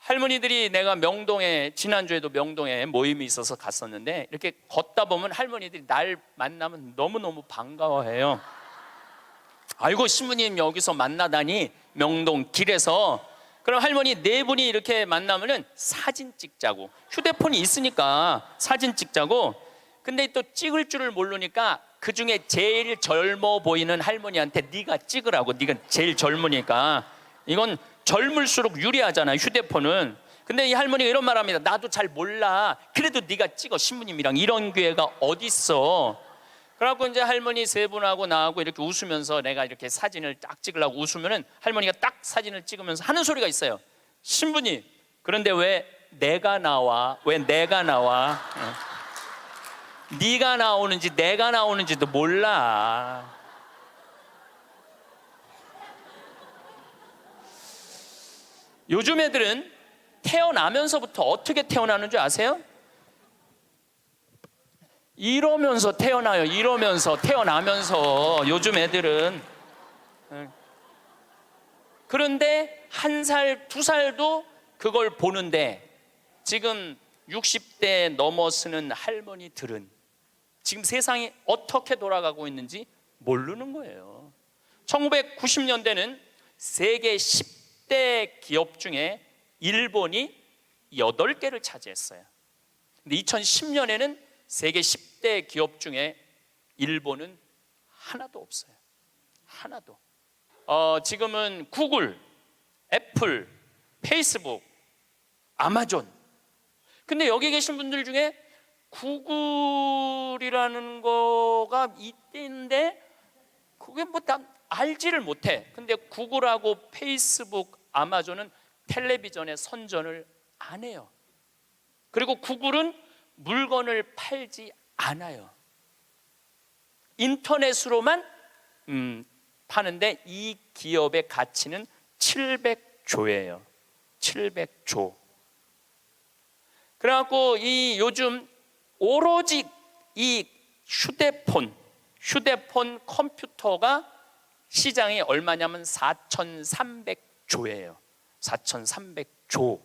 할머니들이, 내가 명동에, 지난주에도 명동에 모임이 있어서 갔었는데, 이렇게 걷다 보면 할머니들이 날 만나면 너무너무 반가워해요. 아이고, 신부님 여기서 만나다니, 명동 길에서. 그럼 할머니 네 분이 이렇게 만나면은 사진 찍자고, 휴대폰이 있으니까 사진 찍자고. 근데 또 찍을 줄을 모르니까 그 중에 제일 젊어 보이는 할머니한테 네가 찍으라고, 네가 제일 젊으니까. 이건 젊을수록 유리하잖아요, 휴대폰은. 근데 이 할머니가 이런 말 합니다. 나도 잘 몰라, 그래도 네가 찍어, 신부님이랑. 이런 기회가 어딨어. 그래갖고 이제 할머니 세 분하고 나하고 이렇게 웃으면서 내가 이렇게 사진을 딱 찍으려고 웃으면은 할머니가 딱 사진을 찍으면서 하는 소리가 있어요. 신부님, 그런데 왜 내가 나와? 왜 내가 나와? 네가 나오는지 내가 나오는지도 몰라. 요즘 애들은 태어나면서부터 어떻게 태어나는 줄 아세요? 이러면서 태어나요. 이러면서, 태어나면서. 요즘 애들은. 그런데 1살, 2살도 그걸 보는데, 지금 60대 넘어서는 할머니들은 지금 세상이 어떻게 돌아가고 있는지 모르는 거예요. 1990년대는 세계 10대 기업 중에 일본이 8개를 차지했어요. 근데 2010년에는 세계 10대 기업 중에 일본은 하나도 없어요. 하나도. 지금은 구글, 애플, 페이스북, 아마존. 근데 여기 계신 분들 중에 구글이라는 거가 있는데 그게 뭐 다 알지를 못해. 근데 구글하고 페이스북, 아마존은 텔레비전에 선전을 안 해요. 그리고 구글은 물건을 팔지 않아요. 인터넷으로만 파는데 이 기업의 가치는 700조예요. 700조. 그래갖고 이 요즘 오로지 이 휴대폰 컴퓨터가 시장이 얼마냐면 4,300조예요. 4,300조.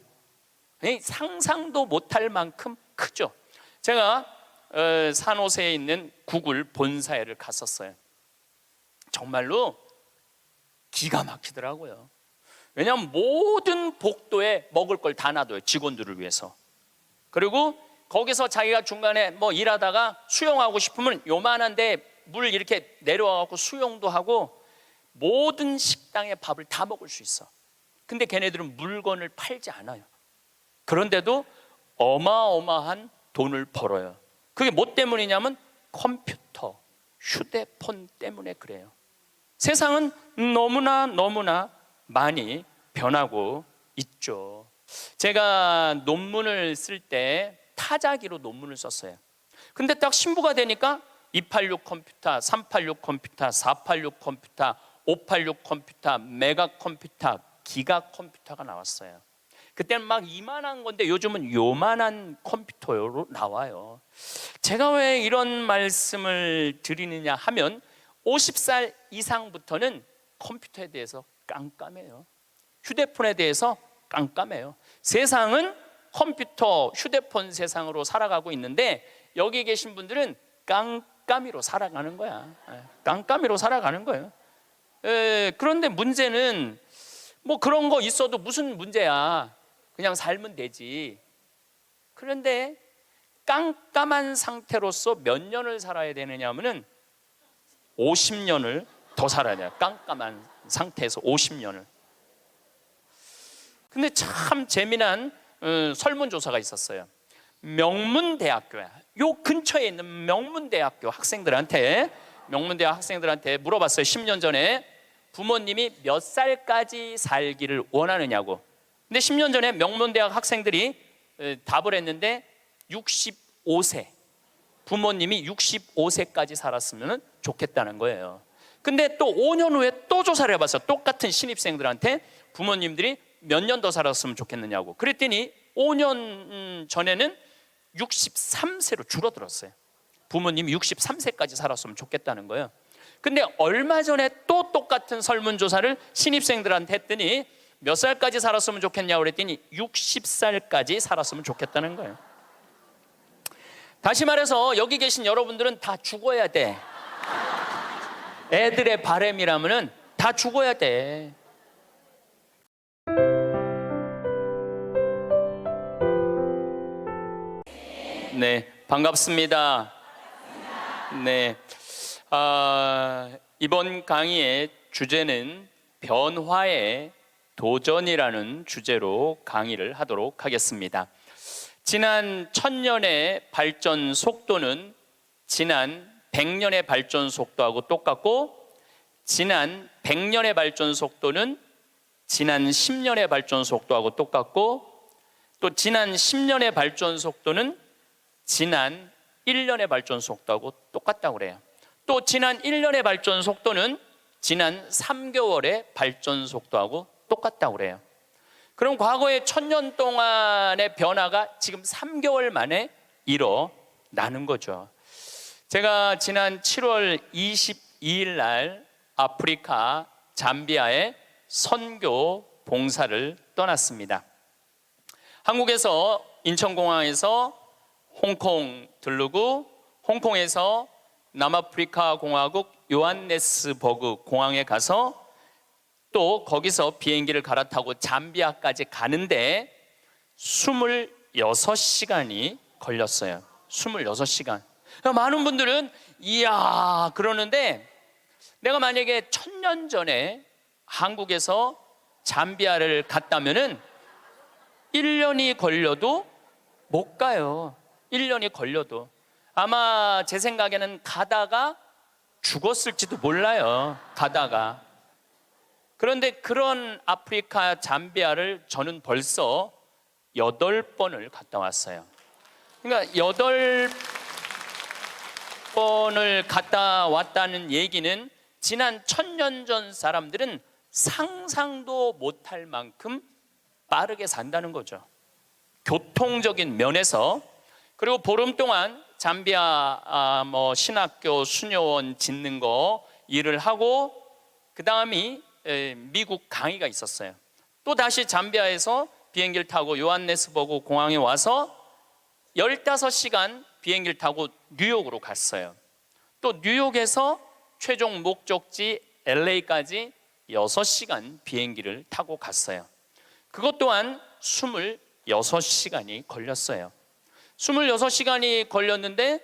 상상도 못할 만큼 크죠. 제가 산호세에 있는 구글 본사에를 갔었어요. 정말로 기가 막히더라고요. 왜냐하면 모든 복도에 먹을 걸 다 놔둬요, 직원들을 위해서. 그리고 거기서 자기가 중간에 뭐 일하다가 수영하고 싶으면 요만한데 물 이렇게 내려와갖고 수영도 하고, 모든 식당의 밥을 다 먹을 수 있어. 근데 걔네들은 물건을 팔지 않아요. 그런데도 어마어마한 돈을 벌어요. 그게 뭐 때문이냐면 컴퓨터, 휴대폰 때문에 그래요. 세상은 너무나 많이 변하고 있죠. 제가 논문을 쓸 때 타자기로 논문을 썼어요. 근데 딱 신부가 되니까 286 컴퓨터, 386 컴퓨터, 486 컴퓨터, 586 컴퓨터, 메가 컴퓨터, 기가 컴퓨터가 나왔어요. 그때는 막 이만한 건데 요즘은 요만한 컴퓨터로 나와요. 제가 왜 이런 말씀을 드리느냐 하면 50살 이상부터는 컴퓨터에 대해서 깜깜해요. 휴대폰에 대해서 깜깜해요. 세상은 컴퓨터, 휴대폰 세상으로 살아가고 있는데 여기 계신 분들은 깜깜이로 살아가는 거야. 깜깜이로 살아가는 거예요. 그런데 문제는 뭐 그런 거 있어도 무슨 문제야. 그냥 살면 되지. 그런데 깜깜한 상태로서 몇 년을 살아야 되느냐 하면은 50년을 더 살아야 돼요. 깜깜한 상태에서 50년을. 근데 참 재미난 설문조사가 있었어요. 명문대학교야. 요 근처에 있는 명문대학교 학생들한테 물어봤어요. 10년 전에 부모님이 몇 살까지 살기를 원하느냐고. 근데 10년 전에 명문대학 학생들이 답을 했는데 65세, 부모님이 65세까지 살았으면 좋겠다는 거예요. 근데 또 5년 후에 또 조사를 해봤어요. 똑같은 신입생들한테 부모님들이 몇 년 더 살았으면 좋겠느냐고. 그랬더니 5년 전에는 63세로 줄어들었어요. 부모님이 63세까지 살았으면 좋겠다는 거예요. 근데 얼마 전에 또 똑같은 설문조사를 신입생들한테 했더니 몇 살까지 살았으면 좋겠냐고 그랬더니 60살까지 살았으면 좋겠다는 거예요. 다시 말해서 여기 계신 여러분들은 다 죽어야 돼. 애들의 바람이라면은 다 죽어야 돼. 네, 반갑습니다. 네, 이번 강의의 주제는 변화의 도전이라는 주제로 강의를 하도록 하겠습니다. 지난 1000년의 발전 속도는 지난 100년의 발전 속도하고 똑같고, 지난 100년의 발전 속도는 지난 10년의 발전 속도하고 똑같고, 또 지난 10년의 발전 속도는 지난 1년의 발전 속도하고 똑같다고 그래요. 또 지난 1년의 발전 속도는 지난 3개월의 발전 속도하고 똑같다고 그래요. 그럼 과거의 1000년 동안의 변화가 지금 3개월 만에 일어나는 거죠. 제가 지난 7월 22일 날 아프리카 잠비아에 선교 봉사를 떠났습니다. 한국에서 인천공항에서 홍콩 들르고, 홍콩에서 남아프리카 공화국 요한네스버그 공항에 가서 또 거기서 비행기를 갈아타고 잠비아까지 가는데 26시간이 걸렸어요. 26시간. 많은 분들은 이야 그러는데, 내가 만약에 1000년 전에 한국에서 잠비아를 갔다면은 1년이 걸려도 못 가요. 1년이 걸려도. 아마 제 생각에는 가다가 죽었을지도 몰라요. 가다가. 그런데 그런 아프리카 잠비아를 저는 벌써 8번을 갔다 왔어요. 그러니까 8번을 갔다 왔다는 얘기는 지난 1000년 전 사람들은 상상도 못할 만큼 빠르게 산다는 거죠. 교통적인 면에서. 그리고 보름 동안 잠비아 신학교 수녀원 짓는 거 일을 하고, 그 다음이 미국 강의가 있었어요. 또 다시 잠비아에서 비행기를 타고 요한네스버그 공항에 와서 15시간 비행기를 타고 뉴욕으로 갔어요. 또 뉴욕에서 최종 목적지 LA까지 6시간 비행기를 타고 갔어요. 그것 또한 26시간이 걸렸어요. 26시간이 걸렸는데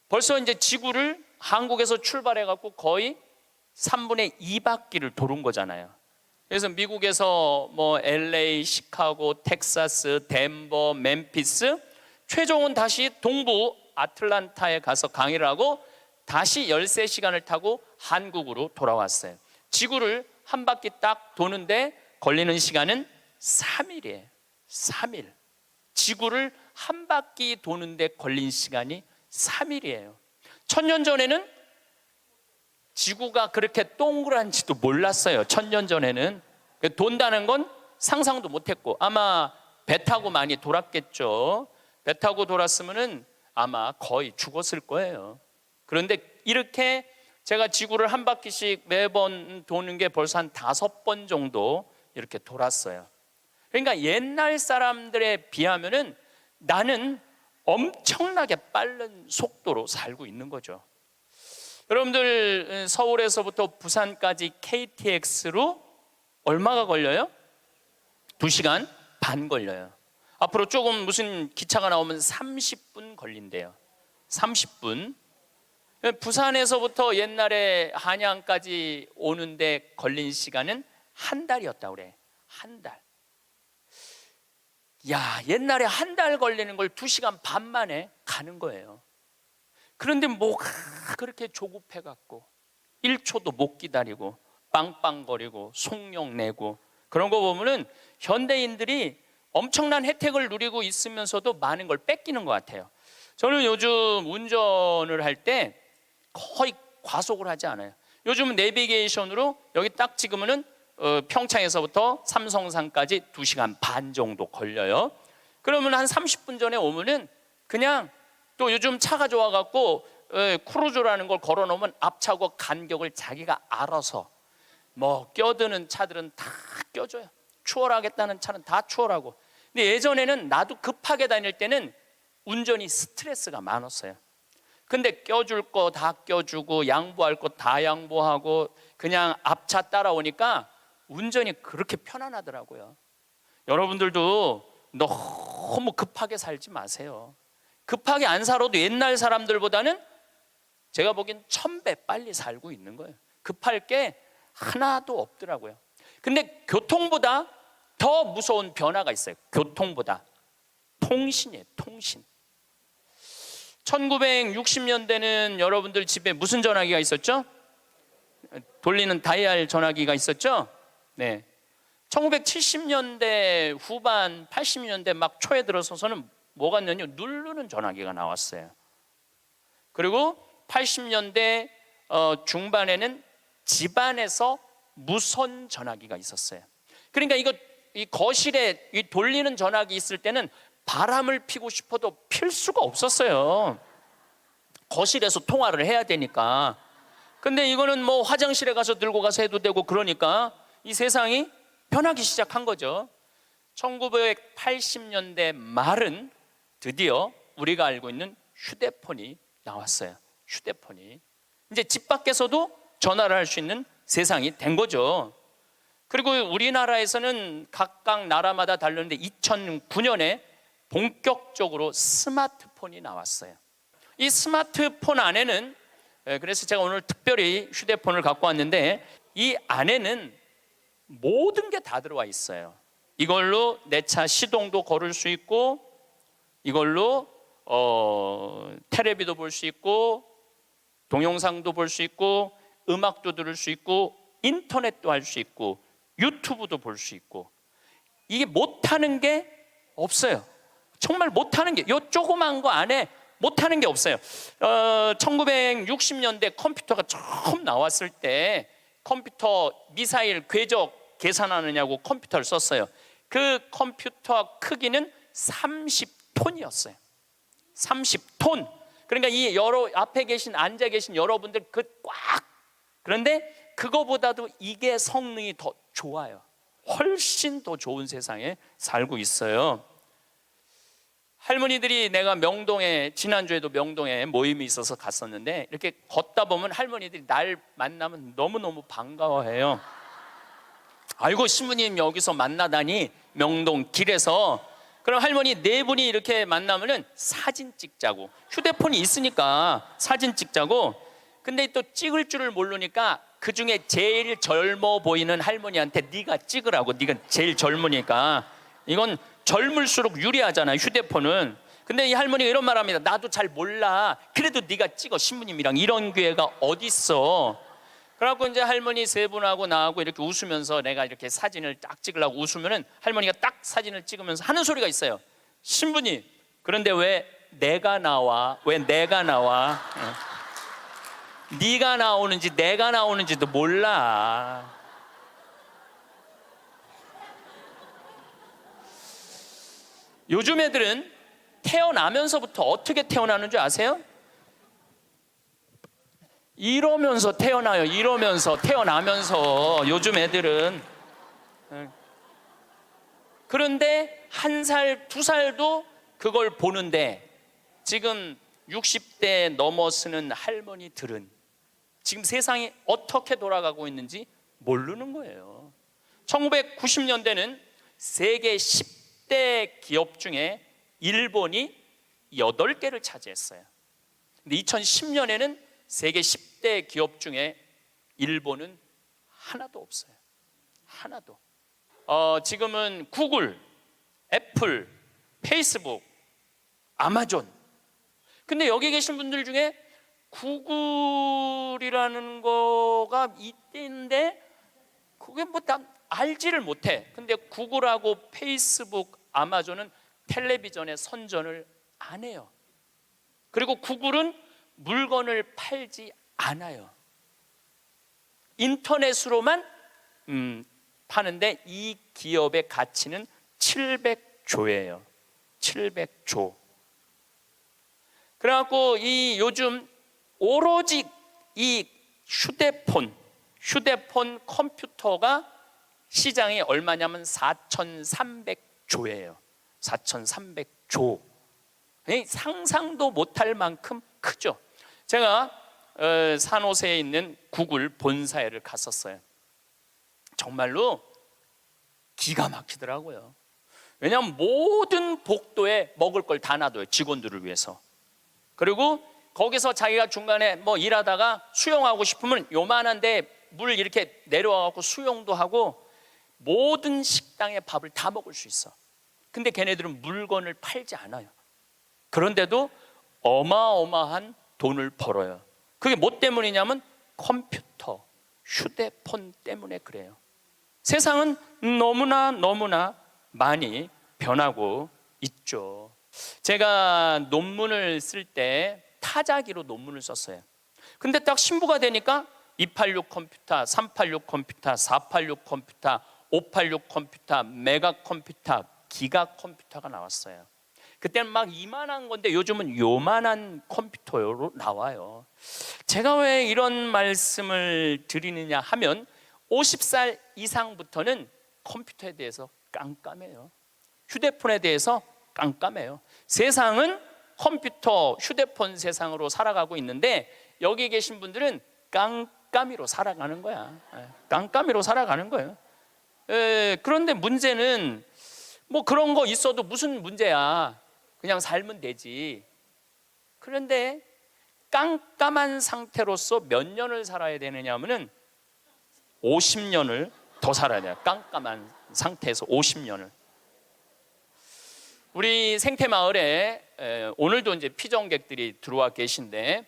벌써 이제 지구를 한국에서 출발해 갖고 거의 3분의 2바퀴를 도는 거잖아요. 그래서 미국에서 LA, 시카고, 텍사스, 덴버, 멤피스, 최종은 다시 동부 아틀란타에 가서 강의를 하고 다시 13시간을 타고 한국으로 돌아왔어요. 지구를 한 바퀴 딱 도는데 걸리는 시간은 3일이에요. 3일. 지구를 한 바퀴 도는데 걸린 시간이 3일이에요. 1000년 전에는 지구가 그렇게 동그란지도 몰랐어요. 1000년 전에는. 돈다는 건 상상도 못했고, 아마 배 타고 많이 돌았겠죠. 배 타고 돌았으면은 아마 거의 죽었을 거예요. 그런데 이렇게 제가 지구를 한 바퀴씩 매번 도는 게 벌써 한 5번 정도 이렇게 돌았어요. 그러니까 옛날 사람들에 비하면은 나는 엄청나게 빠른 속도로 살고 있는 거죠. 여러분들 서울에서부터 부산까지 KTX로 얼마가 걸려요? 2시간 반 걸려요. 앞으로 조금 무슨 기차가 나오면 30분 걸린대요. 30분. 부산에서부터 옛날에 한양까지 오는데 걸린 시간은 한 달이었다고 그래. 한 달. 야, 옛날에 한 달 걸리는 걸 2시간 반 만에 가는 거예요. 그런데 뭐가 그렇게 조급해갖고 1초도 못 기다리고 빵빵거리고 속력 내고 그런 거 보면은 현대인들이 엄청난 혜택을 누리고 있으면서도 많은 걸 뺏기는 것 같아요. 저는 요즘 운전을 할 때 거의 과속을 하지 않아요. 요즘은 내비게이션으로 여기 딱 찍으면은 평창에서부터 삼성산까지 2시간 반 정도 걸려요. 그러면 한 30분 전에 오면은 그냥, 또 요즘 차가 좋아갖고 크루즈라는 걸 걸어놓으면 앞차하고 간격을 자기가 알아서 껴드는 차들은 다 껴줘요. 추월하겠다는 차는 다 추월하고. 근데 예전에는 나도 급하게 다닐 때는 운전이 스트레스가 많았어요. 근데 껴줄 거 다 껴주고 양보할 거 다 양보하고 그냥 앞차 따라오니까 운전이 그렇게 편안하더라고요. 여러분들도 너무 급하게 살지 마세요. 급하게 안 살아도 옛날 사람들보다는 제가 보기엔 1000배 빨리 살고 있는 거예요. 급할 게 하나도 없더라고요. 근데 교통보다 더 무서운 변화가 있어요. 교통보다 통신이에요. 통신. 1960년대는 여러분들 집에 무슨 전화기가 있었죠? 돌리는 다이얼 전화기가 있었죠? 네. 1970년대 후반 80년대 막 초에 들어서서는 뭐가 있냐면요, 누르는 전화기가 나왔어요. 그리고 80년대 중반에는 집안에서 무선 전화기가 있었어요. 그러니까 이 거실에 이 돌리는 전화기 있을 때는 바람을 피고 싶어도 필 수가 없었어요. 거실에서 통화를 해야 되니까. 근데 이거는 뭐 화장실에 가서 들고 가서 해도 되고, 그러니까 이 세상이 변하기 시작한 거죠. 1980년대 말은 드디어 우리가 알고 있는 휴대폰이 나왔어요. 휴대폰이 이제 집 밖에서도 전화를 할 수 있는 세상이 된 거죠. 그리고 우리나라에서는 각각 나라마다 다르는데 2009년에 본격적으로 스마트폰이 나왔어요. 이 스마트폰 안에는, 그래서 제가 오늘 특별히 휴대폰을 갖고 왔는데, 이 안에는 모든 게 다 들어와 있어요. 이걸로 내 차 시동도 걸을 수 있고, 이걸로 텔레비도 볼 수 있고, 동영상도 볼 수 있고, 음악도 들을 수 있고, 인터넷도 할 수 있고, 유튜브도 볼 수 있고. 이게 못하는 게 없어요. 정말 못하는 게, 요 조그만 거 안에 못하는 게 없어요. 1960년대 컴퓨터가 처음 나왔을 때 컴퓨터 미사일 궤적 계산하느냐고 컴퓨터를 썼어요. 그 컴퓨터 크기는 30톤이었어요. 30톤. 그러니까 이 앞에 앉아 계신 여러분들 그런데 그거보다도 이게 성능이 더 좋아요. 훨씬 더 좋은 세상에 살고 있어요. 할머니들이, 내가 명동에, 지난주에도 명동에 모임이 있어서 갔었는데, 이렇게 걷다 보면 할머니들이 날 만나면 너무너무 반가워해요. 아이고, 신부님 여기서 만나다니, 명동 길에서. 그럼 할머니 네 분이 이렇게 만나면은 사진 찍자고, 휴대폰이 있으니까 사진 찍자고. 근데 또 찍을 줄을 모르니까 그 중에 제일 젊어 보이는 할머니한테 네가 찍으라고, 네가 제일 젊으니까. 이건 젊을수록 유리하잖아요, 휴대폰은. 근데 이 할머니가 이런 말 합니다. 나도 잘 몰라. 그래도 네가 찍어, 신부님이랑. 이런 기회가 어딨어. 그래갖고 이제 할머니 세 분하고 나하고 이렇게 웃으면서 내가 이렇게 사진을 딱 찍으려고 웃으면은 할머니가 딱 사진을 찍으면서 하는 소리가 있어요. 신부님, 그런데 왜 내가 나와? 왜 내가 나와? 네가 나오는지 내가 나오는지도 몰라. 요즘 애들은 태어나면서부터 어떻게 태어나는 줄 아세요? 이러면서 태어나요. 이러면서, 태어나면서. 요즘 애들은. 그런데 1살, 2살도 그걸 보는데, 지금 60대 넘어서는 할머니들은 지금 세상이 어떻게 돌아가고 있는지 모르는 거예요. 1990년대는 세계 10대 기업 중에 일본이 8개를 차지했어요. 근데 2010년에는 세계 10대 기업 중에 일본은 하나도 없어요. 하나도. 지금은 구글, 애플, 페이스북, 아마존. 근데 여기 계신 분들 중에 구글이라는 거가 있는데 그게 뭐 다 알지를 못해. 근데 구글하고 페이스북, 아마존은 텔레비전에 선전을 안 해요. 그리고 구글은 물건을 팔지 않아요. 인터넷으로만 파는데 이 기업의 가치는 700조예요. 700조. 그래갖고 이 요즘 오로지 이 휴대폰 컴퓨터가 시장이 얼마냐면 4,300조예요. 4,300조. 상상도 못할 만큼 크죠. 제가 산호세에 있는 구글 본사에를 갔었어요. 정말로 기가 막히더라고요. 왜냐하면 모든 복도에 먹을 걸 다 놔둬요. 직원들을 위해서. 그리고 거기서 자기가 중간에 뭐 일하다가 수영하고 싶으면 요만한데 물 이렇게 내려와갖고 수영도 하고 모든 식당의 밥을 다 먹을 수 있어. 근데 걔네들은 물건을 팔지 않아요. 그런데도 어마어마한 돈을 벌어요. 그게 뭐 때문이냐면 컴퓨터, 휴대폰 때문에 그래요. 세상은 너무나 많이 변하고 있죠. 제가 논문을 쓸 때 타자기로 논문을 썼어요. 근데 딱 신부가 되니까 286 컴퓨터, 386 컴퓨터, 486 컴퓨터, 586 컴퓨터, 메가 컴퓨터, 기가 컴퓨터가 나왔어요. 그때는 막 이만한 건데 요즘은 요만한 컴퓨터로 나와요. 제가 왜 이런 말씀을 드리느냐 하면 50살 이상부터는 컴퓨터에 대해서 깜깜해요. 휴대폰에 대해서 깜깜해요. 세상은 컴퓨터, 휴대폰 세상으로 살아가고 있는데 여기 계신 분들은 깜깜이로 살아가는 거야. 깜깜이로 살아가는 거예요. 그런데 문제는 뭐 그런 거 있어도 무슨 문제야. 그냥 살면 되지. 그런데 깜깜한 상태로서 몇 년을 살아야 되느냐 하면은 50년을 더 살아야 돼요. 깜깜한 상태에서 50년을. 우리 생태마을에 오늘도 이제 피정객들이 들어와 계신데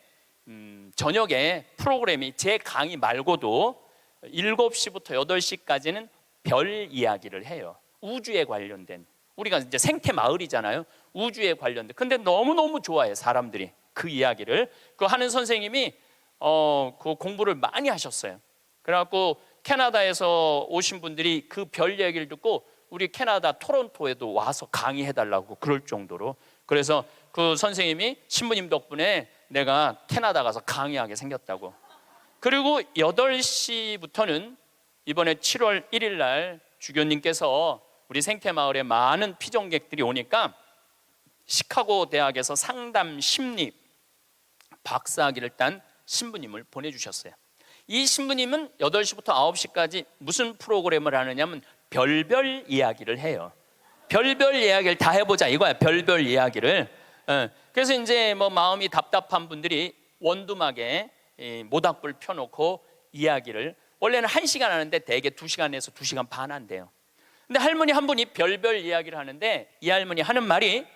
저녁에 프로그램이 제 강의 말고도 7시부터 8시까지는 별 이야기를 해요. 우주에 관련된. 우리가 이제 생태마을이잖아요. 우주에 관련된. 근데 너무너무 좋아해 사람들이 그 이야기를. 그 하는 선생님이 그 공부를 많이 하셨어요. 그래갖고 캐나다에서 오신 분들이 그 별 얘기를 듣고 우리 캐나다 토론토에도 와서 강의해달라고 그럴 정도로. 그래서 그 선생님이 신부님 덕분에 내가 캐나다 가서 강의하게 생겼다고. 그리고 8시부터는 이번에 7월 1일 날 주교님께서 우리 생태마을에 많은 피정객들이 오니까 시카고 대학에서 상담 심리 박사학위를 딴 신부님을 보내주셨어요. 이 신부님은 8시부터 9시까지 무슨 프로그램을 하느냐면 별별 이야기를 해요. 별별 이야기를 다 해보자 이거야. 별별 이야기를. 그래서 이제 뭐 마음이 답답한 분들이 원두막에 모닥불 펴놓고 이야기를 원래는 1시간 하는데 대개 2시간에서 2시간 반 한대요. 근데 할머니 한 분이 별별 이야기를 하는데 이 할머니 하는 말이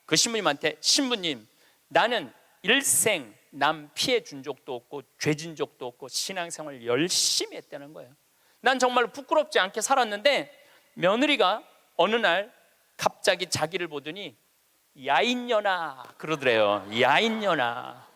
그 신부님한테 신부님 나는 일생 남 피해 준 적도 없고 죄진 적도 없고 신앙생활 열심히 했다는 거예요. 난 정말 부끄럽지 않게 살았는데 며느리가 어느 날 갑자기 자기를 보더니 야인년아 그러더래요. 야인년아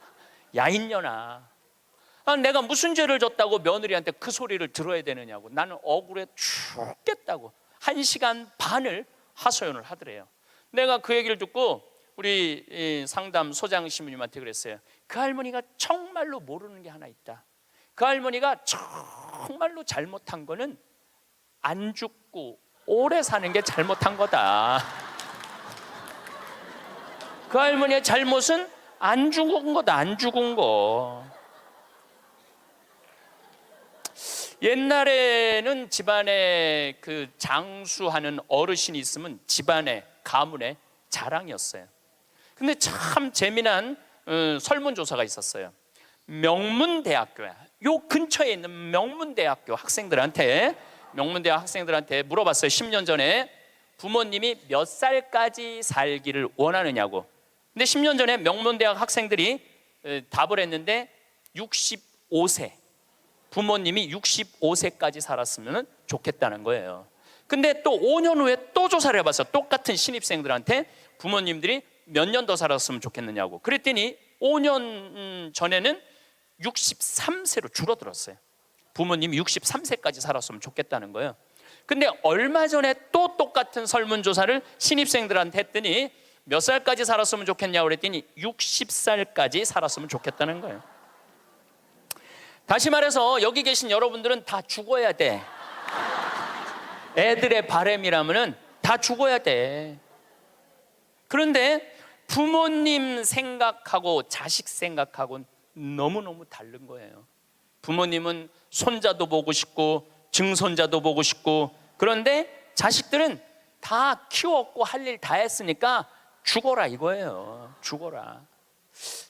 내가 무슨 죄를 졌다고 며느리한테 그 소리를 들어야 되느냐고. 나는 억울해 죽겠다고 1시간 반을 하소연을 하더래요. 내가 그 얘기를 듣고 우리 상담 소장 신부님한테 그랬어요. 그 할머니가 정말로 모르는 게 하나 있다. 그 할머니가 정말로 잘못한 거는 안 죽고 오래 사는 게 잘못한 거다. 그 할머니의 잘못은 안 죽은 거다. 안 죽은 거. 옛날에는 집안에 그 장수하는 어르신이 있으면 집안에 가문의 자랑이었어요. 근데 참 재미난 설문조사가 있었어요. 명문대학교야. 요 근처에 있는 명문대학교 학생들한테 물어봤어요. 10년 전에 부모님이 몇 살까지 살기를 원하느냐고. 근데 10년 전에 명문대학 학생들이 답을 했는데 65세. 부모님이 65세까지 살았으면 좋겠다는 거예요. 근데 또 5년 후에 또 조사를 해봤어요. 똑같은 신입생들한테 부모님들이 몇 년 더 살았으면 좋겠느냐고. 그랬더니 5년 전에는 63세로 줄어들었어요. 부모님이 63세까지 살았으면 좋겠다는 거예요. 근데 얼마 전에 또 똑같은 설문조사를 신입생들한테 했더니 몇 살까지 살았으면 좋겠냐고 그랬더니 60살까지 살았으면 좋겠다는 거예요. 다시 말해서 여기 계신 여러분들은 다 죽어야 돼. 애들의 바람이라면은 다 죽어야 돼. 그런데 부모님 생각하고 자식 생각하고는 너무너무 다른 거예요. 부모님은 손자도 보고 싶고 증손자도 보고 싶고, 그런데 자식들은 다 키웠고 할 일 다 했으니까 죽어라 이거예요. 죽어라.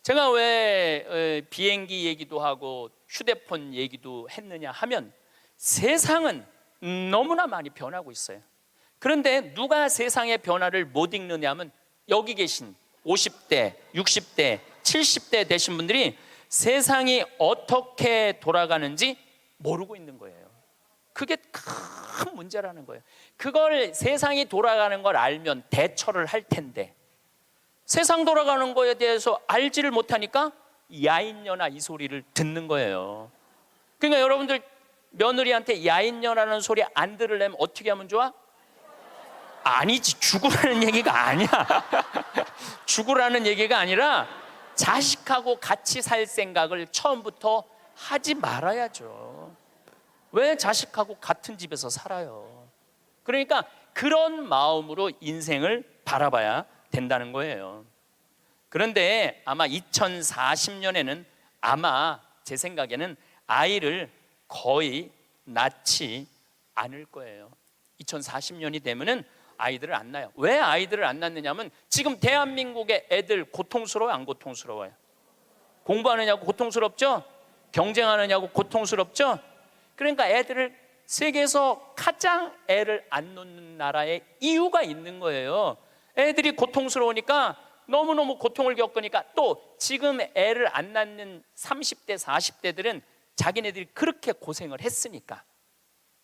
제가 왜 비행기 얘기도 하고 휴대폰 얘기도 했느냐 하면, 세상은 너무나 많이 변하고 있어요. 그런데 누가 세상의 변화를 못 읽느냐 하면, 여기 계신 50대, 60대, 70대 되신 분들이 세상이 어떻게 돌아가는지 모르고 있는 거예요. 그게 큰 문제라는 거예요. 그걸, 세상이 돌아가는 걸 알면 대처를 할 텐데, 세상 돌아가는 거에 대해서 알지를 못하니까 야인녀나 이 소리를 듣는 거예요. 그러니까 여러분들, 며느리한테 야인녀라는 소리 안 들으려면 어떻게 하면 좋아? 아니지, 죽으라는 얘기가 아니야. 죽으라는 얘기가 아니라 자식하고 같이 살 생각을 처음부터 하지 말아야죠. 왜 자식하고 같은 집에서 살아요? 그러니까 그런 마음으로 인생을 바라봐야 된다는 거예요. 그런데 아마 2040년에는 아마 제 생각에는 아이를 거의 낳지 않을 거예요. 2040년이 되면은 아이들을 안 낳아요. 왜 아이들을 안 낳느냐면, 지금 대한민국의 애들 고통스러워요, 안 고통스러워요? 공부하느냐고 고통스럽죠? 경쟁하느냐고 고통스럽죠? 그러니까 애들을, 세계에서 가장 애를 안 놓는 나라에 이유가 있는 거예요. 애들이 고통스러우니까, 너무너무 고통을 겪으니까, 또 지금 애를 안 낳는 30대, 40대들은 자기네들이 그렇게 고생을 했으니까,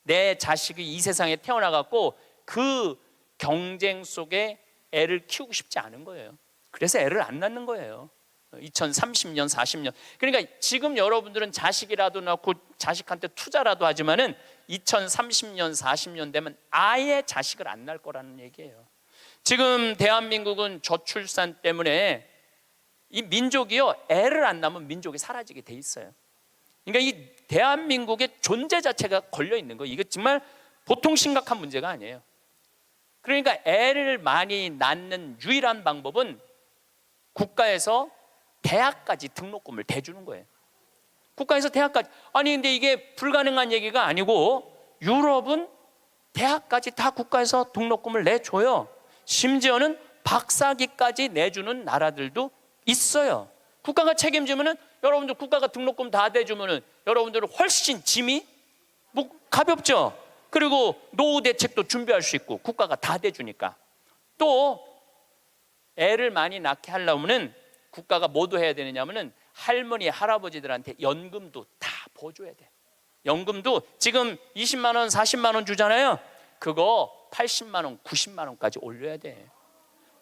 내 자식이 이 세상에 태어나갖고 그 경쟁 속에 애를 키우고 싶지 않은 거예요. 그래서 애를 안 낳는 거예요. 2030년, 40년. 그러니까 지금 여러분들은 자식이라도 낳고 자식한테 투자라도 하지만은 2030년, 40년 되면 아예 자식을 안 낳을 거라는 얘기예요. 지금 대한민국은 저출산 때문에 이 민족이요, 애를 안 낳으면 민족이 사라지게 돼 있어요. 그러니까 이 대한민국의 존재 자체가 걸려 있는 거예요. 이게 정말 보통 심각한 문제가 아니에요. 그러니까 애를 많이 낳는 유일한 방법은 국가에서 대학까지 등록금을 대주는 거예요. 국가에서 대학까지. 아니 근데 이게 불가능한 얘기가 아니고, 유럽은 대학까지 다 국가에서 등록금을 내줘요. 심지어는 박사기까지 내주는 나라들도 있어요. 국가가 책임지면은, 여러분들 국가가 등록금 다 대주면은 여러분들은 훨씬 짐이 가볍죠. 그리고 노후 대책도 준비할 수 있고, 국가가 다 대주니까. 또 애를 많이 낳게 하려면은 국가가 뭐도 해야 되느냐면은, 할머니 할아버지들한테 연금도 다 보줘야 돼. 연금도 지금 20만 원, 40만 원 주잖아요. 그거 80만 원, 90만 원까지 올려야 돼.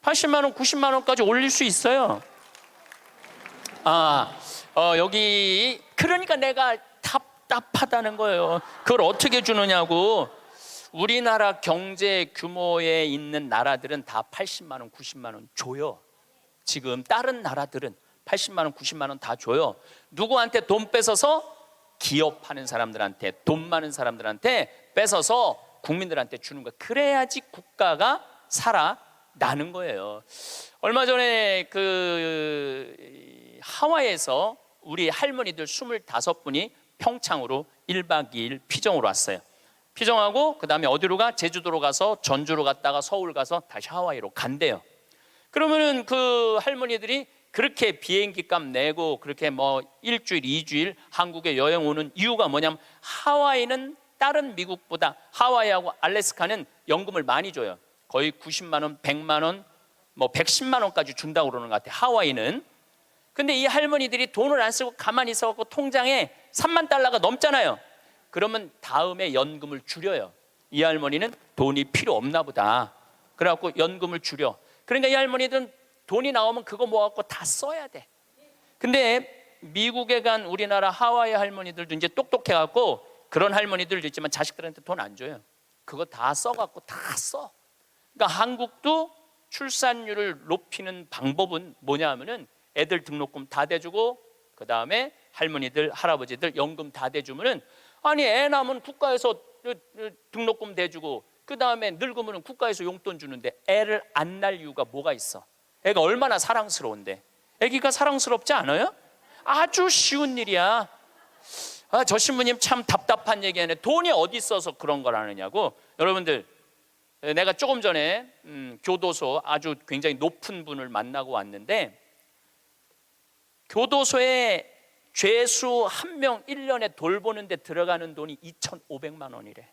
80만 원, 90만 원까지 올릴 수 있어요. 여기, 그러니까 내가 답답하다는 거예요. 그걸 어떻게 주느냐고. 우리나라 경제 규모에 있는 나라들은 다 80만 원, 90만 원 줘요. 지금 다른 나라들은 80만 원, 90만 원 다 줘요. 누구한테 돈 뺏어서? 기업하는 사람들한테, 돈 많은 사람들한테 뺏어서 국민들한테 주는 거예요. 그래야지 국가가 살아나는 거예요. 얼마 전에 하와이에서 우리 할머니들 25분이 평창으로 1박 2일 피정으로 왔어요. 피정하고 그 다음에 어디로 가? 제주도로 가서 전주로 갔다가 서울 가서 다시 하와이로 간대요. 그러면은 그 할머니들이 그렇게 비행기 값 내고 그렇게 뭐 일주일, 2주일 한국에 여행 오는 이유가 뭐냐면, 하와이는 다른 미국보다, 하와이하고 알래스카는 연금을 많이 줘요. 거의 90만 원, 100만 원, 뭐 110만 원까지 준다고 그러는 것 같아요, 하와이는. 근데 이 할머니들이 돈을 안 쓰고 가만히 있어갖고 통장에 3만 달러가 넘잖아요. 그러면 다음에 연금을 줄여요. 이 할머니는 돈이 필요 없나 보다. 그래갖고 연금을 줄여. 그러니까 이 할머니들은 돈이 나오면 그거 모아갖고 다 써야 돼. 근데 미국에 간 우리나라 하와이 할머니들도 이제 똑똑해갖고, 그런 할머니들도 있지만 자식들한테 돈 안 줘요. 그거 다 써갖고 다 써. 그러니까 한국도 출산율을 높이는 방법은 뭐냐 하면은, 애들 등록금 다 대주고, 그 다음에 할머니들, 할아버지들 연금 다 대주면은, 아니 애 낳으면 국가에서 등록금 대주고 그 다음에 늙으면 국가에서 용돈 주는데 애를 안 낳을 이유가 뭐가 있어? 애가 얼마나 사랑스러운데. 애기가 사랑스럽지 않아요? 아주 쉬운 일이야. 저 신부님 참 답답한 얘기하네. 돈이 어디 있어서 그런 걸 아느냐고. 여러분들, 내가 조금 전에 교도소 아주 굉장히 높은 분을 만나고 왔는데, 교도소에 죄수 한 명 1년에 돌보는데 들어가는 돈이 2,500만 원이래.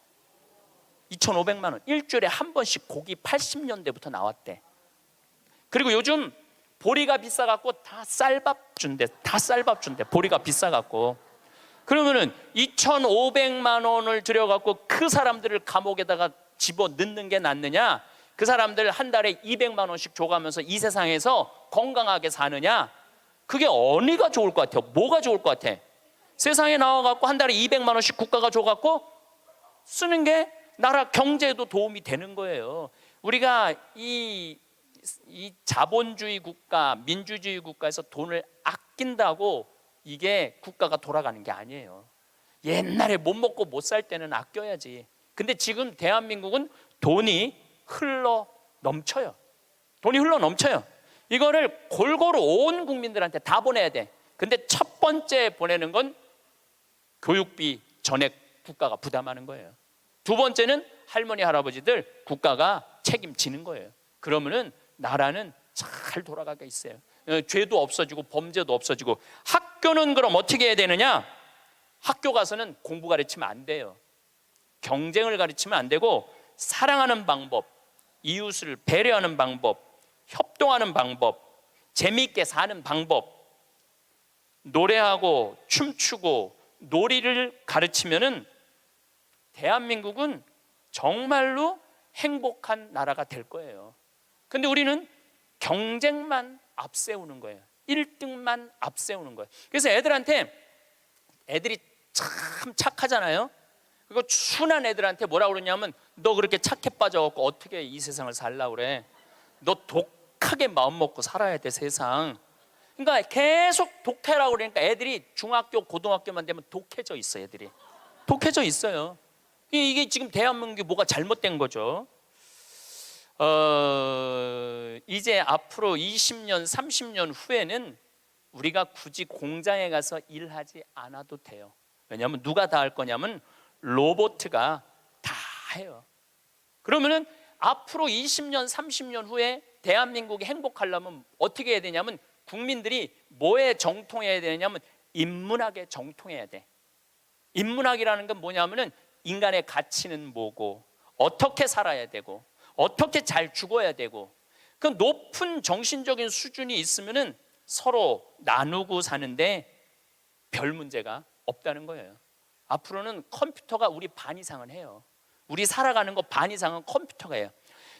2,500만 원. 일주일에 한 번씩 고기 80년대부터 나왔대. 그리고 요즘 보리가 비싸갖고 다 쌀밥 준대. 보리가 비싸갖고. 그러면은 2,500만 원을 들여갖고 그 사람들을 감옥에다가 집어 넣는 게 낫느냐, 그 사람들 한 달에 200만 원씩 줘가면서 이 세상에서 건강하게 사느냐, 그게 어디가 좋을 것 같아요? 뭐가 좋을 것 같아? 세상에 나와갖고 한 달에 200만 원씩 국가가 줘갖고 쓰는 게 나라 경제에도 도움이 되는 거예요. 우리가 이 자본주의 국가, 민주주의 국가에서 돈을 아낀다고 이게 국가가 돌아가는 게 아니에요. 옛날에 못 먹고 못 살 때는 아껴야지. 근데 지금 대한민국은 돈이 흘러 넘쳐요. 이거를 골고루 온 국민들한테 다 보내야 돼. 근데 첫 번째 보내는 건 교육비 전액 국가가 부담하는 거예요. 두 번째는 할머니 할아버지들 국가가 책임지는 거예요. 그러면은 나라는 잘 돌아가게 있어요. 죄도 없어지고 범죄도 없어지고. 학교는 그럼 어떻게 해야 되느냐? 학교 가서는 공부 가르치면 안 돼요. 경쟁을 가르치면 안 되고, 사랑하는 방법, 이웃을 배려하는 방법, 협동하는 방법, 재미있게 사는 방법, 노래하고 춤추고 놀이를 가르치면은 대한민국은 정말로 행복한 나라가 될 거예요. 근데 우리는 경쟁만 앞세우는 거예요. 1등만 앞세우는 거예요. 그래서 애들이 참 착하잖아요. 그리고 순한 애들한테 뭐라고 그러냐면, 너 그렇게 착해 빠져갖고 어떻게 이 세상을 살라 그래? 너 독하게 마음 먹고 살아야 돼, 세상. 그러니까 계속 독해라고 그러니까 애들이 중학교, 고등학교만 되면 독해져 있어. 애들이 독해져 있어요. 이게 지금 대한민국이 뭐가 잘못된 거죠. 이제 앞으로 20년, 30년 후에는 우리가 굳이 공장에 가서 일하지 않아도 돼요. 왜냐하면 누가 다 할 거냐면 로봇가 다 해요. 그러면은 앞으로 20년, 30년 후에 대한민국이 행복하려면 어떻게 해야 되냐면, 국민들이 뭐에 정통해야 되냐면 인문학에 정통해야 돼. 인문학이라는 건 뭐냐면은 인간의 가치는 뭐고, 어떻게 살아야 되고, 어떻게 잘 죽어야 되고, 그 높은 정신적인 수준이 있으면은 서로 나누고 사는데 별 문제가 없다는 거예요. 앞으로는 컴퓨터가 우리 반 이상은 해요. 우리 살아가는 거 반 이상은 컴퓨터가 해요.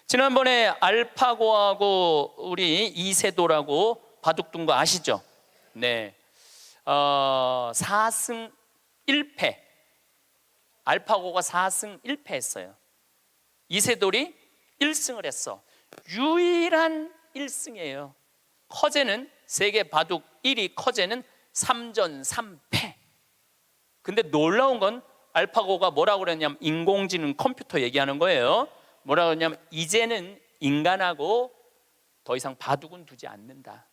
지난번에 알파고하고 우리 이세돌하고 바둑둔 거 아시죠? 네. 4승 1패. 알파고가 4승 1패 했어요. 이세돌이 1승을 했어. 유일한 1승이에요. 커제는 세계 바둑 1위 커제는 3전 3패. 근데 놀라운 건 알파고가 뭐라고 그랬냐면, 인공지능 컴퓨터 얘기하는 거예요. 뭐라고 그랬냐면, 이제는 인간하고 더 이상 바둑은 두지 않는다.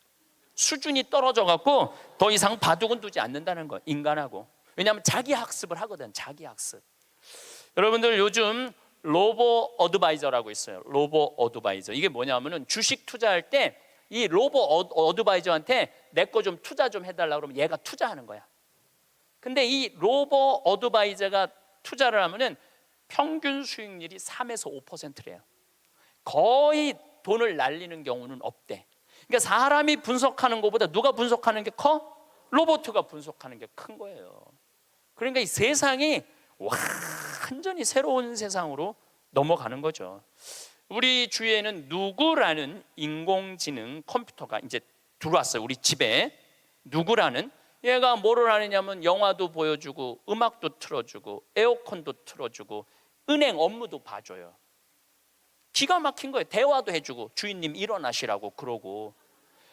수준이 떨어져 갖고 더 이상 바둑은 두지 않는다는 거예요, 인간하고. 왜냐하면 자기 학습을 하거든. 자기 학습. 여러분들 요즘 로보 어드바이저라고 있어요. 로보 어드바이저. 이게 뭐냐면은 주식 투자할 때 이 로보 어드바이저한테 내 거 좀 투자 좀 해달라 그러면 얘가 투자하는 거야. 근데 이 로보 어드바이저가 투자를 하면은 평균 수익률이 3에서 5%래요. 거의 돈을 날리는 경우는 없대. 그러니까 사람이 분석하는 것보다 누가 분석하는 게 커? 로봇가 분석하는 게 큰 거예요. 그러니까 이 세상이 완전히 새로운 세상으로 넘어가는 거죠. 우리 주위에는 누구라는 인공지능 컴퓨터가 이제 들어왔어요. 우리 집에. 누구라는, 얘가 뭐를 하느냐면 영화도 보여주고 음악도 틀어주고 에어컨도 틀어주고 은행 업무도 봐줘요. 기가 막힌 거예요. 대화도 해주고 주인님 일어나시라고 그러고.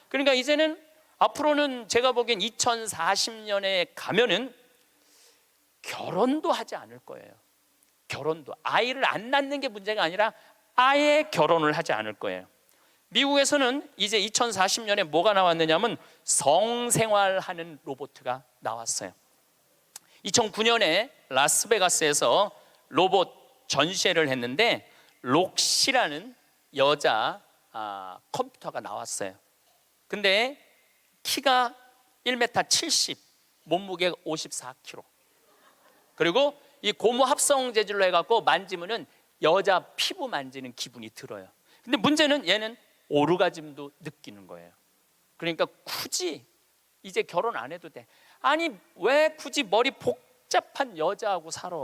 그러니까 이제는 앞으로는 제가 보기엔 2040년에 가면은 결혼도 하지 않을 거예요. 결혼도, 아이를 안 낳는 게 문제가 아니라 아예 결혼을 하지 않을 거예요. 미국에서는 이제 2040년에 뭐가 나왔느냐면 성생활하는 로봇가 나왔어요. 2009년에 라스베가스에서 로봇 전시회를 했는데 록시라는 여자 컴퓨터가 나왔어요. 근데 키가 1m 70, 몸무게가 54kg. 그리고 이 고무 합성 재질로 해갖고 만지면은 여자 피부 만지는 기분이 들어요. 근데 문제는 얘는 오르가즘도 느끼는 거예요. 그러니까 굳이 이제 결혼 안 해도 돼. 아니 왜 굳이 머리 복잡한 여자하고 살아?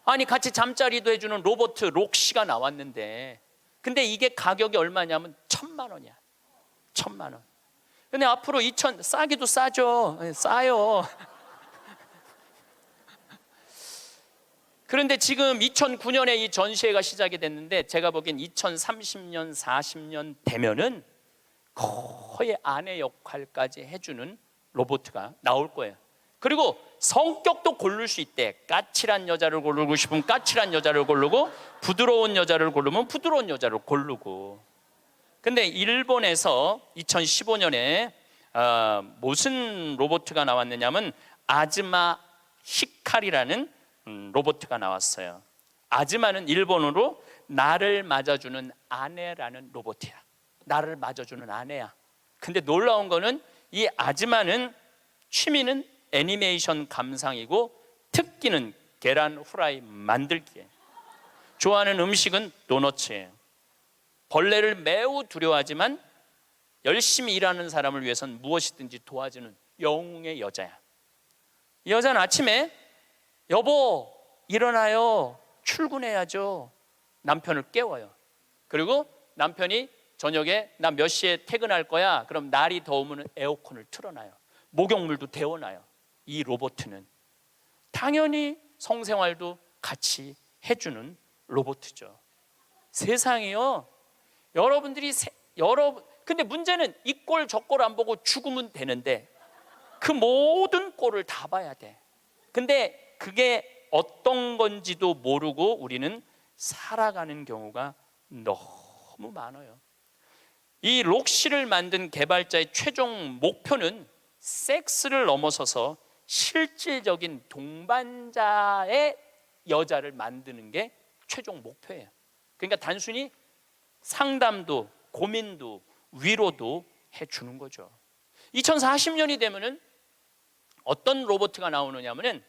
아니 같이 잠자리도 해주는 로봇 록시가 나왔는데, 근데 이게 가격이 얼마냐면 1,000만 원이야. 1,000만 원. 근데 앞으로 싸기도 싸죠. 싸요. 그런데 지금 2009년에 이 전시회가 시작이 됐는데 제가 보기엔 2030년, 40년 되면은 거의 아내 역할까지 해주는 로봇가 나올 거예요. 그리고 성격도 고를 수 있대. 까칠한 여자를 고르고 싶으면 까칠한 여자를 고르고, 부드러운 여자를 고르면 부드러운 여자를 고르고. 근데 일본에서 2015년에 무슨 로봇가 나왔느냐면 아즈마 히카리라는 로봇가 나왔어요. 아즈마는 일본어로 나를 맞아주는 아내라는 로봇이야. 나를 맞아주는 아내야. 근데 놀라운 거는 이 아즈마는 취미는 애니메이션 감상이고 특기는 계란 후라이 만들기예요. 좋아하는 음식은 도너츠예요. 벌레를 매우 두려워하지만 열심히 일하는 사람을 위해서는 무엇이든지 도와주는 영웅의 여자야. 이 여자는 아침에 여보 일어나요, 출근해야죠. 남편을 깨워요. 그리고 남편이 저녁에 나 몇 시에 퇴근할 거야. 그럼 날이 더우면 에어컨을 틀어놔요. 목욕물도 데워놔요. 이 로봇은 당연히 성생활도 같이 해주는 로봇이죠. 세상이요, 여러분들이 근데 문제는 이 꼴 저 꼴 안 보고 죽으면 되는데 그 모든 꼴을 다 봐야 돼. 근데 그게 어떤 건지도 모르고 우리는 살아가는 경우가 너무 많아요. 이 록시를 만든 개발자의 최종 목표는 섹스를 넘어서서 실질적인 동반자의 여자를 만드는 게 최종 목표예요. 그러니까 단순히 상담도 고민도 위로도 해주는 거죠. 2040년이 되면은 어떤 로봇가 나오느냐면은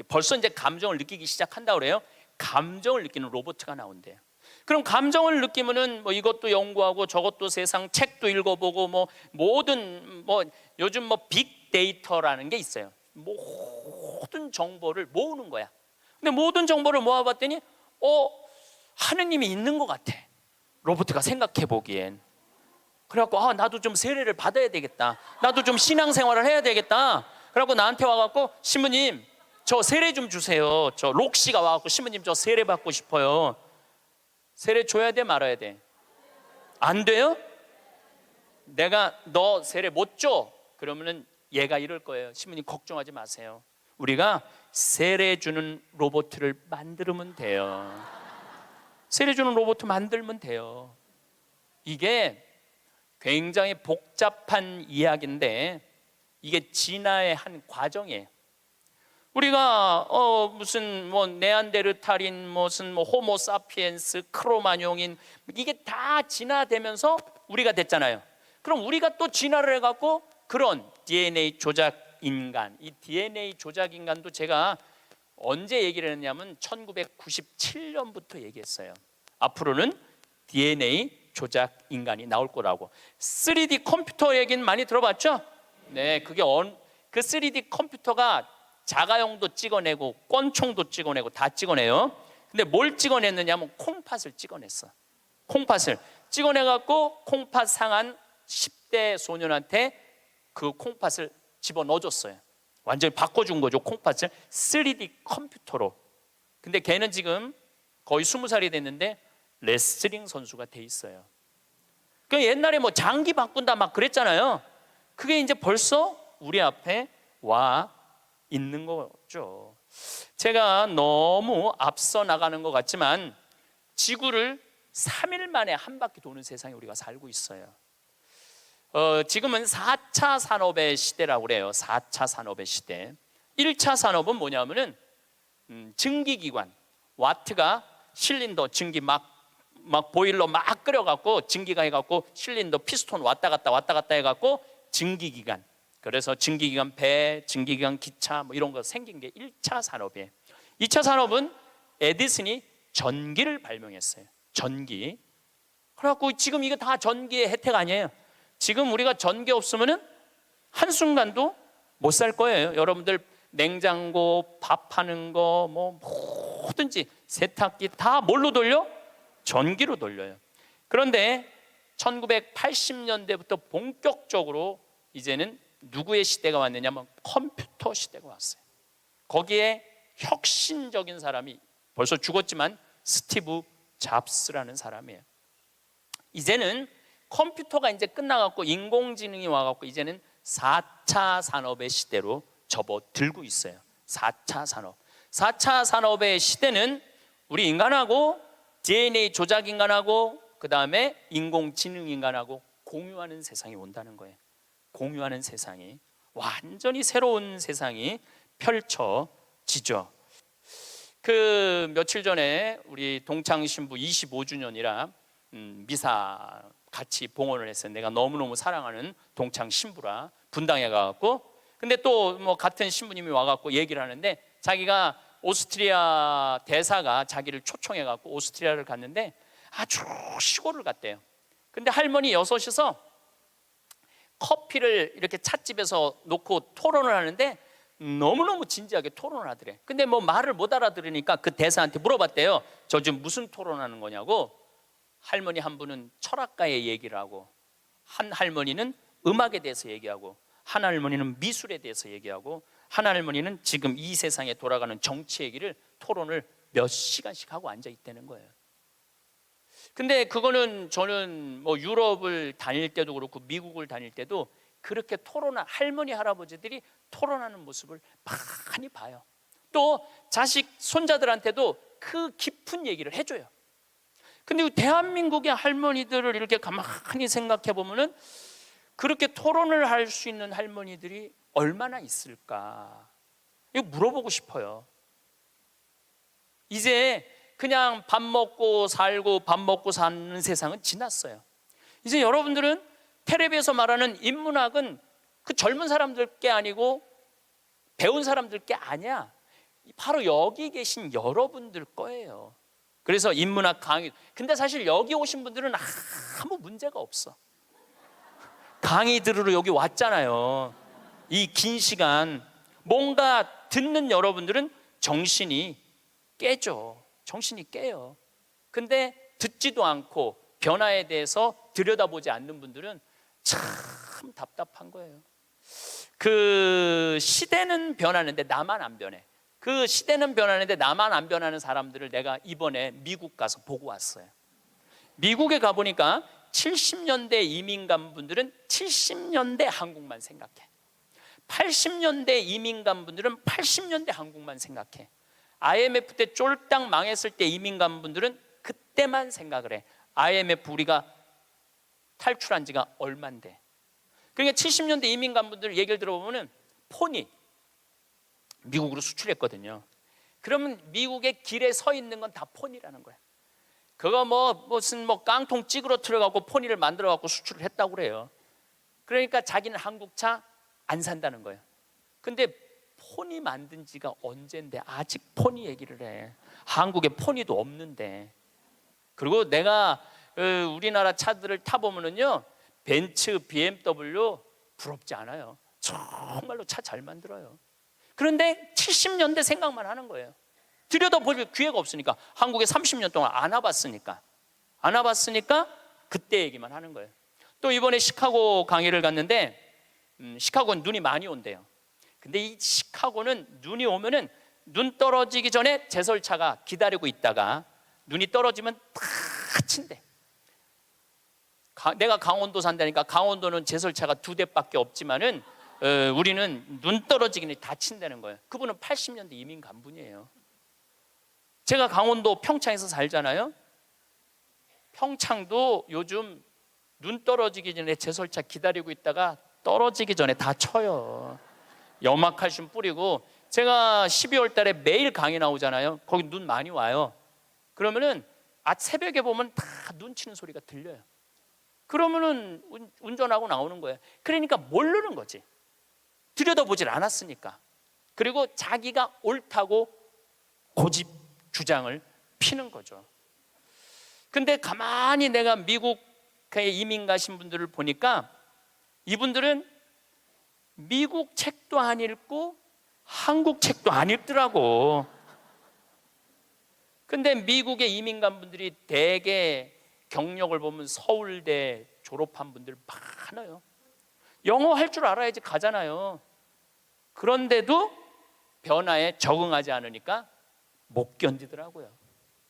벌써 이제 감정을 느끼기 시작한다고 그래요. 감정을 느끼는 로봇가 나온대요. 그럼 감정을 느끼면은 뭐 이것도 연구하고 저것도 세상 책도 읽어보고 모든 요즘 빅데이터라는 게 있어요. 모든 정보를 모으는 거야. 근데 모든 정보를 모아봤더니 하느님이 있는 것 같아. 로봇가 생각해 보기엔. 그래갖고 나도 좀 세례를 받아야 되겠다. 나도 좀 신앙생활을 해야 되겠다. 그래갖고 나한테 와갖고 신부님 저 세례 좀 주세요. 저 록시가 와갖고 신부님 저 세례 받고 싶어요. 세례 줘야 돼 말아야 돼? 안 돼요? 내가 너 세례 못 줘? 그러면은 얘가 이럴 거예요. 신부님 걱정하지 마세요. 우리가 세례 주는 로봇을 만들면 돼요. 세례 주는 로봇 만들면 돼요. 이게 굉장히 복잡한 이야기인데 이게 진화의 한 과정이에요. 우리가 무슨 네안데르탈인, 무슨 호모사피엔스, 크로마뇽인, 이게 다 진화되면서 우리가 됐잖아요. 그럼 우리가 또 진화를 해갖고 그런 DNA 조작 인간, 이 DNA 조작 인간도 제가 언제 얘기를 했냐면 1997년부터 얘기했어요. 앞으로는 DNA 조작 인간이 나올 거라고. 3D 컴퓨터 얘기는 많이 들어봤죠? 네, 그게 그 3D 컴퓨터가 자가용도 찍어내고 권총도 찍어내고 다 찍어내요. 근데 뭘 찍어냈느냐면 콩팥을 찍어냈어. 콩팥을 찍어내갖고 콩팥 상한 10대 소년한테 그 콩팥을 집어넣어줬어요. 완전히 바꿔준 거죠. 콩팥을 3D 컴퓨터로. 근데 걔는 지금 거의 20살이 됐는데 레슬링 선수가 돼 있어요. 그 옛날에 장기 바꾼다 막 그랬잖아요. 그게 이제 벌써 우리 앞에 와 있는 거죠. 제가 너무 앞서 나가는 것 같지만 지구를 3일 만에 한 바퀴 도는 세상에 우리가 살고 있어요. 지금은 4차 산업의 시대라고 그래요. 4차 산업의 시대. 1차 산업은 뭐냐면은 증기기관, 와트가 실린더 증기 막 보일러 막 끓여갖고 증기가 해갖고 실린더 피스톤 왔다 갔다 해갖고 증기기관. 그래서 증기기관 배, 증기기관 기차 뭐 이런 거 생긴 게 1차 산업이에요. 2차 산업은 에디슨이 전기를 발명했어요. 전기. 그래갖고 지금 이거 다 전기의 혜택 아니에요. 지금 우리가 전기 없으면은 한순간도 못 살 거예요. 여러분들 냉장고, 밥하는 거, 뭐 뭐든지 세탁기 다 뭘로 돌려? 전기로 돌려요. 그런데 1980년대부터 본격적으로 이제는 누구의 시대가 왔느냐면 컴퓨터 시대가 왔어요. 거기에 혁신적인 사람이 벌써 죽었지만 스티브 잡스라는 사람이에요. 이제는 컴퓨터가 이제 끝나갖고 인공지능이 와갖고 이제는 4차 산업의 시대로 접어들고 있어요. 4차 산업. 4차 산업의 시대는 우리 인간하고 DNA 조작 인간하고 그 다음에 인공지능 인간하고 공유하는 세상이 온다는 거예요. 공유하는 세상이, 완전히 새로운 세상이 펼쳐지죠. 그 며칠 전에 우리 동창 신부 25주년이라 미사 같이 봉헌을 했어요. 내가 너무너무 사랑하는 동창 신부라 분당에 가갖고, 근데 또 뭐 같은 신부님이 와갖고 얘기를 하는데 자기가 오스트리아 대사가 자기를 초청해갖고 오스트리아를 갔는데 아주 시골을 갔대요. 근데 할머니 여섯이서 커피를 이렇게 찻집에서 놓고 토론을 하는데 너무너무 진지하게 토론을 하더래. 근데 뭐 말을 못 알아들으니까 그 대사한테 물어봤대요. 저 지금 무슨 토론하는 거냐고. 할머니 한 분은 철학가의 얘기를 하고, 한 할머니는 음악에 대해서 얘기하고, 한 할머니는 미술에 대해서 얘기하고, 한 할머니는 지금 이 세상에 돌아가는 정치 얘기를 토론을 몇 시간씩 하고 앉아 있다는 거예요. 근데 그거는 저는 뭐 유럽을 다닐 때도 그렇고 미국을 다닐 때도 그렇게 토론한 할머니 할아버지들이 토론하는 모습을 많이 봐요. 또 자식 손자들한테도 그 깊은 얘기를 해줘요. 근데 대한민국의 할머니들을 이렇게 가만히 생각해 보면은 그렇게 토론을 할 수 있는 할머니들이 얼마나 있을까? 이거 물어보고 싶어요. 이제 그냥 밥 먹고 살고 밥 먹고 사는 세상은 지났어요. 이제 여러분들은 텔레비에서 말하는 인문학은 그 젊은 사람들 게 아니고 배운 사람들 게 아니야. 바로 여기 계신 여러분들 거예요. 그래서 인문학 강의, 근데 사실 여기 오신 분들은 아무 문제가 없어. 강의 들으러 여기 왔잖아요. 이 긴 시간 뭔가 듣는 여러분들은 정신이 깨죠. 정신이 깨요. 근데 듣지도 않고 변화에 대해서 들여다보지 않는 분들은 참 답답한 거예요. 그 시대는 변하는데 나만 안 변해. 그 시대는 변하는데 나만 안 변하는 사람들을 내가 이번에 미국 가서 보고 왔어요. 미국에 가보니까 70년대 이민 간 분들은 70년대 한국만 생각해. 80년대 이민 간 분들은 80년대 한국만 생각해. IMF 때 쫄딱 망했을 때 이민 간 분들은 그때만 생각을 해. IMF 우리가 탈출한 지가 얼만데. 그러니까 70년대 이민 간 분들 얘기를 들어보면 폰이 미국으로 수출했거든요. 그러면 미국의 길에 서 있는 건 다 폰이라는 거야. 그거 무슨 깡통 찌그러뜨려 갖고 폰이를 만들어 갖고 수출을 했다고 그래요. 그러니까 자기는 한국차 안 산다는 거예요. 근데 폰이 만든 지가 언젠데 아직 폰이 얘기를 해. 한국에 폰이도 없는데. 그리고 내가 우리나라 차들을 타보면은요, 벤츠, BMW 부럽지 않아요. 정말로 차 잘 만들어요. 그런데 70년대 생각만 하는 거예요. 들여다볼 기회가 없으니까. 한국에 30년 동안 안 와봤으니까 그때 얘기만 하는 거예요. 또 이번에 시카고 강의를 갔는데 시카고는 눈이 많이 온대요. 근데 이 시카고는 눈이 오면은 눈 떨어지기 전에 제설차가 기다리고 있다가 눈이 떨어지면 다 친대. 내가 강원도 산다니까 강원도는 제설차가 2대밖에 없지만은 우리는 눈 떨어지기는 다친다는 거예요. 그분은 80년대 이민 간 분이에요. 제가 강원도 평창에서 살잖아요. 평창도 요즘 눈 떨어지기 전에 제설차 기다리고 있다가 떨어지기 전에 다 쳐요. 염화칼슘 뿌리고. 제가 12월 달에 매일 강의 나오잖아요. 거기 눈 많이 와요. 그러면은 새벽에 보면 다 눈 치는 소리가 들려요. 그러면은 운전하고 나오는 거예요. 그러니까 모르는 거지. 들여다보질 않았으니까. 그리고 자기가 옳다고 고집 주장을 피는 거죠. 근데 가만히 내가 미국에 이민 가신 분들을 보니까 이분들은 미국 책도 안 읽고 한국 책도 안 읽더라고. 근데 미국에 이민 간 분들이 대개 경력을 보면 서울대 졸업한 분들 많아요. 영어 할 줄 알아야지 가잖아요. 그런데도 변화에 적응하지 않으니까 못 견디더라고요.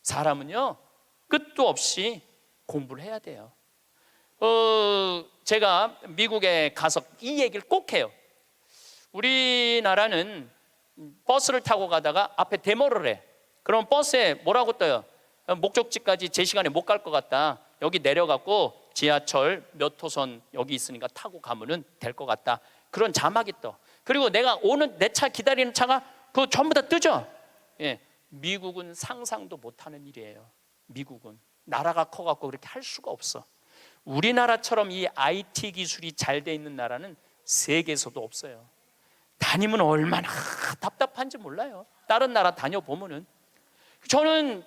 사람은요, 끝도 없이 공부를 해야 돼요. 제가 미국에 가서 이 얘기를 꼭 해요. 우리나라는 버스를 타고 가다가 앞에 데모를 해. 그럼 버스에 뭐라고 떠요? 목적지까지 제 시간에 못 갈 것 같다. 여기 내려갖고 지하철 몇 호선 여기 있으니까 타고 가면은 될 것 같다. 그런 자막이 떠. 그리고 내가 오는 내 차 기다리는 차가 그거 전부 다 뜨죠. 예, 미국은 상상도 못하는 일이에요. 미국은 나라가 커갖고 그렇게 할 수가 없어. 우리나라처럼 이 IT 기술이 잘 돼 있는 나라는 세계에서도 없어요. 다니면 얼마나 답답한지 몰라요. 다른 나라 다녀보면은. 저는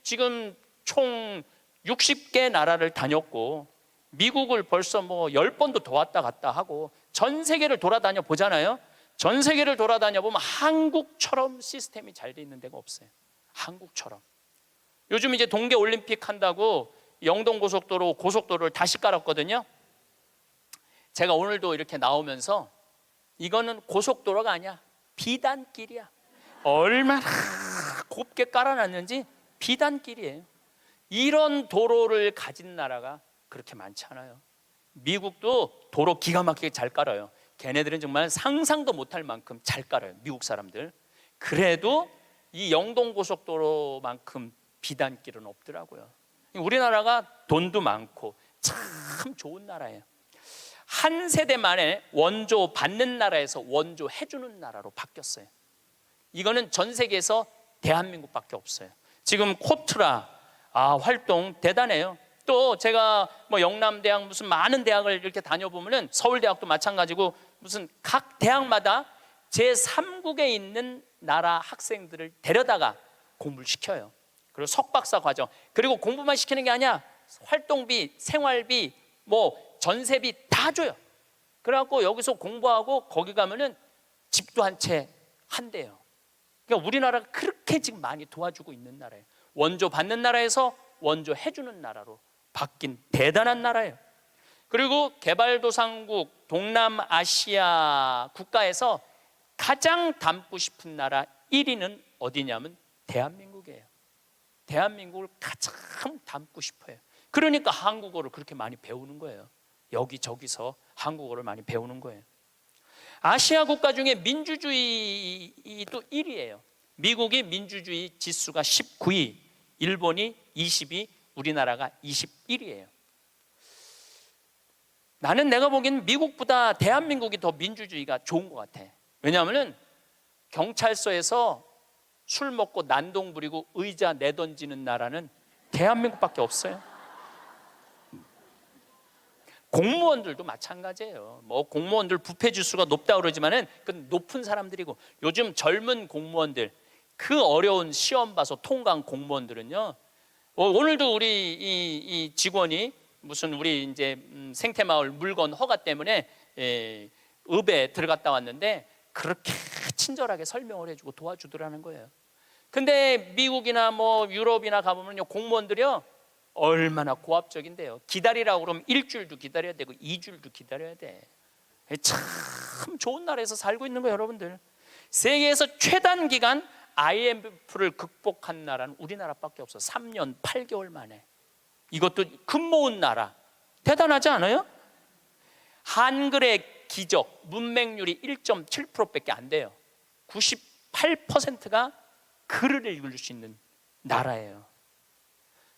지금 총 60개 나라를 다녔고 미국을 벌써 뭐 10번도 더 왔다 갔다 하고 전 세계를 돌아다녀 보잖아요. 전 세계를 돌아다녀 보면 한국처럼 시스템이 잘 돼 있는 데가 없어요. 한국처럼. 요즘 이제 동계 올림픽 한다고 영동고속도로 고속도로를 다시 깔았거든요. 제가 오늘도 이렇게 나오면서 이거는 고속도로가 아니야. 비단길이야. 얼마나 곱게 깔아놨는지 비단길이에요. 이런 도로를 가진 나라가 그렇게 많지 않아요. 미국도 도로 기가 막히게 잘 깔아요. 걔네들은 정말 상상도 못할 만큼 잘 깔아요. 미국 사람들. 그래도 이 영동고속도로만큼 비단길은 없더라고요. 우리나라가 돈도 많고 참 좋은 나라예요. 한 세대 만에 원조 받는 나라에서 원조 해주는 나라로 바뀌었어요. 이거는 전 세계에서 대한민국밖에 없어요. 지금 코트라 활동 대단해요. 또 제가 뭐 영남대학 무슨 많은 대학을 이렇게 다녀보면은 서울대학도 마찬가지고 무슨 각 대학마다 제3국에 있는 나라 학생들을 데려다가 공부를 시켜요. 그리고 석박사 과정. 그리고 공부만 시키는 게 아니야. 활동비, 생활비, 뭐 전세비 다 줘요. 그래갖고 여기서 공부하고 거기 가면은 집도 한 채 한대요. 그러니까 우리나라가 그렇게 지금 많이 도와주고 있는 나라예요. 원조 받는 나라에서 원조 해주는 나라로 바뀐 대단한 나라예요. 그리고 개발도상국 동남아시아 국가에서 가장 닮고 싶은 나라 1위는 어디냐면 대한민국이에요. 대한민국을 가장 닮고 싶어요. 그러니까 한국어를 그렇게 많이 배우는 거예요. 여기저기서 한국어를 많이 배우는 거예요. 아시아 국가 중에 민주주의도 1위예요. 미국이 민주주의 지수가 19위, 일본이 20위, 우리나라가 21위예요. 나는 내가 보기엔 미국보다 대한민국이 더 민주주의가 좋은 것 같아. 왜냐하면 경찰서에서 술 먹고 난동 부리고 의자 내던지는 나라는 대한민국밖에 없어요. 공무원들도 마찬가지예요. 뭐 공무원들 부패 지수가 높다 그러지만은 그 높은 사람들이고 요즘 젊은 공무원들 그 어려운 시험 봐서 통과한 공무원들은요. 오늘도 우리 이 직원이 무슨 우리 이제 생태마을 물건 허가 때문에 읍에 들어갔다 왔는데 그렇게 친절하게 설명을 해주고 도와주더라는 거예요. 근데 미국이나 뭐 유럽이나 가보면요 공무원들이요 얼마나 고압적인데요. 기다리라고 그러면 일주일도 기다려야 되고 2주일도 기다려야 돼. 참 좋은 나라에서 살고 있는 거예요, 여러분들. 세계에서 최단 기간 IMF를 극복한 나라는 우리나라밖에 없어. 3년 8개월 만에. 이것도 금 모은 나라. 대단하지 않아요? 한글의 기적, 문맹률이 1.7%밖에 안 돼요. 98%가 글을 읽을 수 있는 나라예요.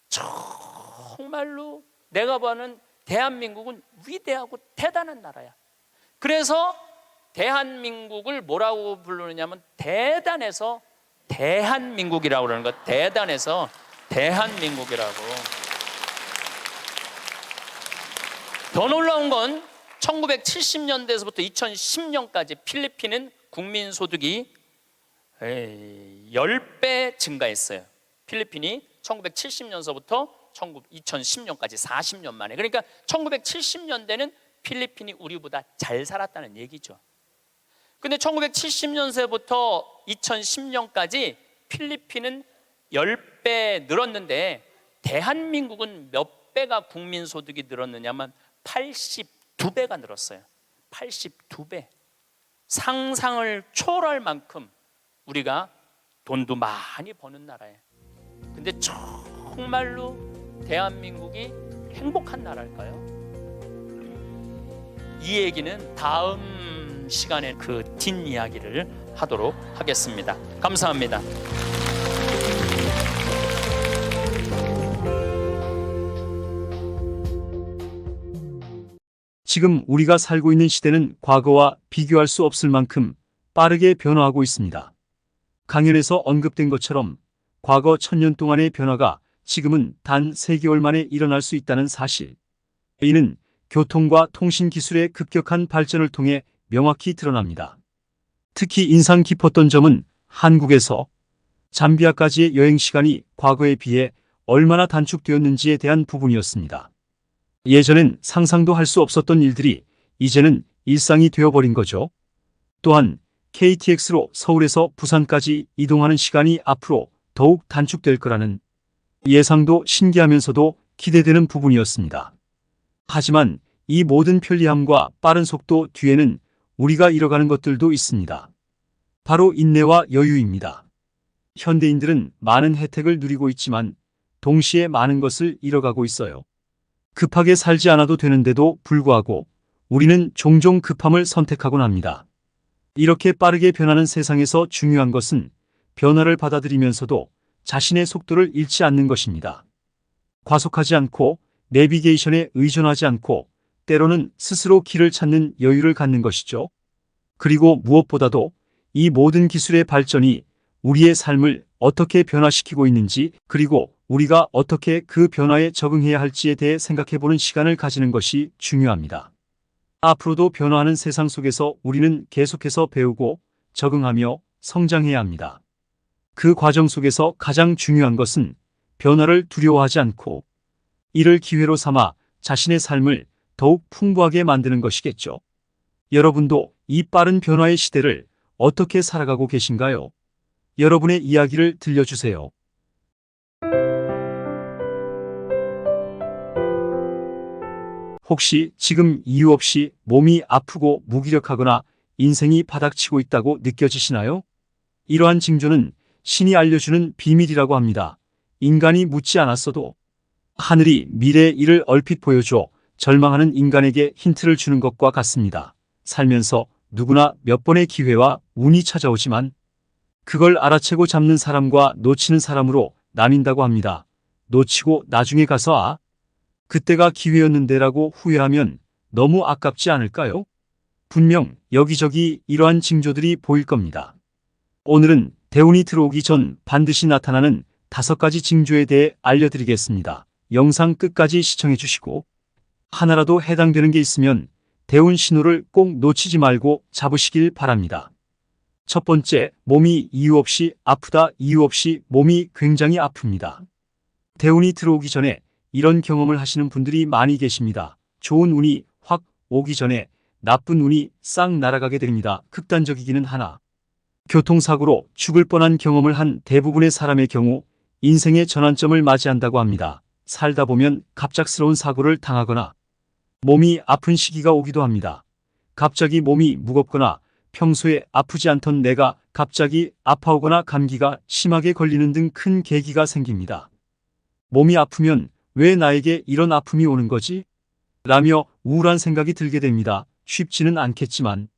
정말로 내가 보는 대한민국은 위대하고 대단한 나라야. 그래서 대한민국을 뭐라고 부르느냐면 대단해서 대한민국이라고 그러는 거. 대단해서 대한민국이라고. 더 놀라운 건 1970년대에서부터 2010년까지 필리핀은 국민소득이 10배 증가했어요. 필리핀이 1970년서부터 2010년까지 40년 만에. 그러니까 1970년대는 필리핀이 우리보다 잘 살았다는 얘기죠. 근데 1970년세부터 2010년까지 필리핀은 10배 늘었는데 대한민국은 몇 배가 국민소득이 늘었느냐면 82배가 늘었어요. 82배. 상상을 초월할 만큼 우리가 돈도 많이 버는 나라예요. 근데 정말로 대한민국이 행복한 나라일까요? 이 얘기는 다음 시간에 그 뒷이야기를 하도록 하겠습니다. 감사합니다. 지금 우리가 살고 있는 시대는 과거와 비교할 수 없을 만큼 빠르게 변화하고 있습니다. 강연에서 언급된 것처럼 과거 1000년 동안의 변화가 지금은 단 3개월 만에 일어날 수 있다는 사실. 이는 교통과 통신 기술의 급격한 발전을 통해 명확히 드러납니다. 특히 인상 깊었던 점은 한국에서 잠비아까지의 여행 시간이 과거에 비해 얼마나 단축되었는지에 대한 부분이었습니다. 예전엔 상상도 할 수 없었던 일들이 이제는 일상이 되어버린 거죠. 또한 KTX로 서울에서 부산까지 이동하는 시간이 앞으로 더욱 단축될 거라는 예상도 신기하면서도 기대되는 부분이었습니다. 하지만 이 모든 편리함과 빠른 속도 뒤에는 우리가 잃어가는 것들도 있습니다. 바로 인내와 여유입니다. 현대인들은 많은 혜택을 누리고 있지만 동시에 많은 것을 잃어가고 있어요. 급하게 살지 않아도 되는데도 불구하고 우리는 종종 급함을 선택하곤 합니다. 이렇게 빠르게 변하는 세상에서 중요한 것은 변화를 받아들이면서도 자신의 속도를 잃지 않는 것입니다. 과속하지 않고 내비게이션에 의존하지 않고 때로는 스스로 길을 찾는 여유를 갖는 것이죠. 그리고 무엇보다도 이 모든 기술의 발전이 우리의 삶을 어떻게 변화시키고 있는지, 그리고 우리가 어떻게 그 변화에 적응해야 할지에 대해 생각해보는 시간을 가지는 것이 중요합니다. 앞으로도 변화하는 세상 속에서 우리는 계속해서 배우고 적응하며 성장해야 합니다. 그 과정 속에서 가장 중요한 것은 변화를 두려워하지 않고 이를 기회로 삼아 자신의 삶을 더욱 풍부하게 만드는 것이겠죠. 여러분도 이 빠른 변화의 시대를 어떻게 살아가고 계신가요? 여러분의 이야기를 들려주세요. 혹시 지금 이유 없이 몸이 아프고 무기력하거나 인생이 바닥치고 있다고 느껴지시나요? 이러한 징조는 신이 알려주는 비밀이라고 합니다. 인간이 묻지 않았어도 하늘이 미래의 일을 얼핏 보여줘 절망하는 인간에게 힌트를 주는 것과 같습니다. 살면서 누구나 몇 번의 기회와 운이 찾아오지만 그걸 알아채고 잡는 사람과 놓치는 사람으로 나뉜다고 합니다. 놓치고 나중에 가서 그때가 기회였는데라고 후회하면 너무 아깝지 않을까요? 분명 여기저기 이러한 징조들이 보일 겁니다. 오늘은 대운이 들어오기 전 반드시 나타나는 5가지 징조에 대해 알려드리겠습니다. 영상 끝까지 시청해 주시고 하나라도 해당되는 게 있으면 대운 신호를 꼭 놓치지 말고 잡으시길 바랍니다. 첫 번째, 몸이 이유 없이 아프다. 이유 없이 몸이 굉장히 아픕니다. 대운이 들어오기 전에 이런 경험을 하시는 분들이 많이 계십니다. 좋은 운이 확 오기 전에 나쁜 운이 싹 날아가게 됩니다. 극단적이기는 하나 교통사고로 죽을 뻔한 경험을 한 대부분의 사람의 경우 인생의 전환점을 맞이한다고 합니다. 살다 보면 갑작스러운 사고를 당하거나 몸이 아픈 시기가 오기도 합니다. 갑자기 몸이 무겁거나 평소에 아프지 않던 내가 갑자기 아파오거나 감기가 심하게 걸리는 등 큰 계기가 생깁니다. 몸이 아프면 왜 나에게 이런 아픔이 오는 거지? 라며 우울한 생각이 들게 됩니다. 쉽지는 않겠지만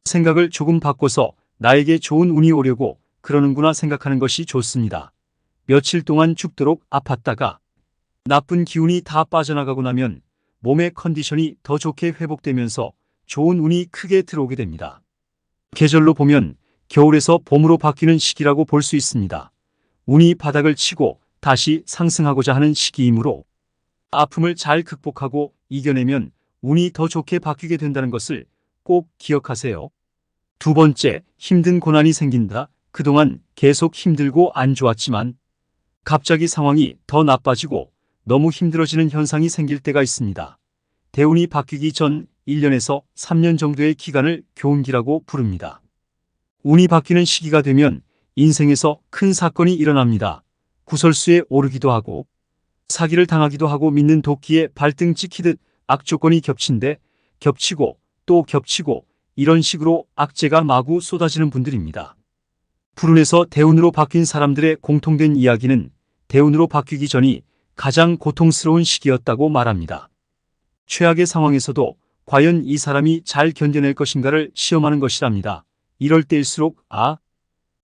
생각을 조금 바꿔서 나에게 좋은 운이 오려고 그러는구나 생각하는 것이 좋습니다. 며칠 동안 죽도록 아팠다가 나쁜 기운이 다 빠져나가고 나면 몸의 컨디션이 더 좋게 회복되면서 좋은 운이 크게 들어오게 됩니다. 계절로 보면 겨울에서 봄으로 바뀌는 시기라고 볼 수 있습니다. 운이 바닥을 치고 다시 상승하고자 하는 시기이므로 아픔을 잘 극복하고 이겨내면 운이 더 좋게 바뀌게 된다는 것을 꼭 기억하세요. 두 번째, 힘든 고난이 생긴다. 그동안 계속 힘들고 안 좋았지만 갑자기 상황이 더 나빠지고 너무 힘들어지는 현상이 생길 때가 있습니다. 대운이 바뀌기 전 1년에서 3년 정도의 기간을 교운기라고 부릅니다. 운이 바뀌는 시기가 되면 인생에서 큰 사건이 일어납니다. 구설수에 오르기도 하고 사기를 당하기도 하고 믿는 도끼에 발등 찍히듯 악조건이 겹친데 겹치고 또 겹치고 이런 식으로 악재가 마구 쏟아지는 분들입니다. 불운에서 대운으로 바뀐 사람들의 공통된 이야기는 대운으로 바뀌기 전이 가장 고통스러운 시기였다고 말합니다. 최악의 상황에서도 과연 이 사람이 잘 견뎌낼 것인가를 시험하는 것이랍니다. 이럴 때일수록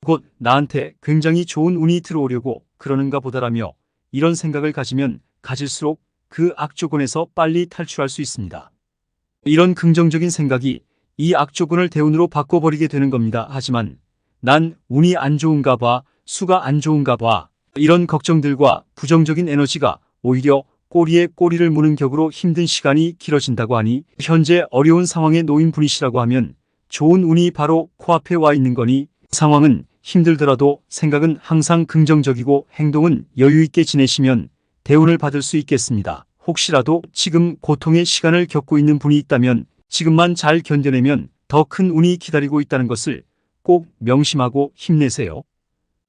곧 나한테 굉장히 좋은 운이 들어오려고 그러는가 보다라며 이런 생각을 가지면 가질수록 그 악조건에서 빨리 탈출할 수 있습니다. 이런 긍정적인 생각이 이 악조건을 대운으로 바꿔버리게 되는 겁니다. 하지만 난 운이 안 좋은가 봐, 수가 안 좋은가 봐, 이런 걱정들과 부정적인 에너지가 오히려 꼬리에 꼬리를 무는 격으로 힘든 시간이 길어진다고 하니 현재 어려운 상황에 놓인 분이시라고 하면 좋은 운이 바로 코앞에 와 있는 거니 상황은 힘들더라도 생각은 항상 긍정적이고 행동은 여유 있게 지내시면 대운을 받을 수 있겠습니다. 혹시라도 지금 고통의 시간을 겪고 있는 분이 있다면 지금만 잘 견뎌내면 더 큰 운이 기다리고 있다는 것을 꼭 명심하고 힘내세요.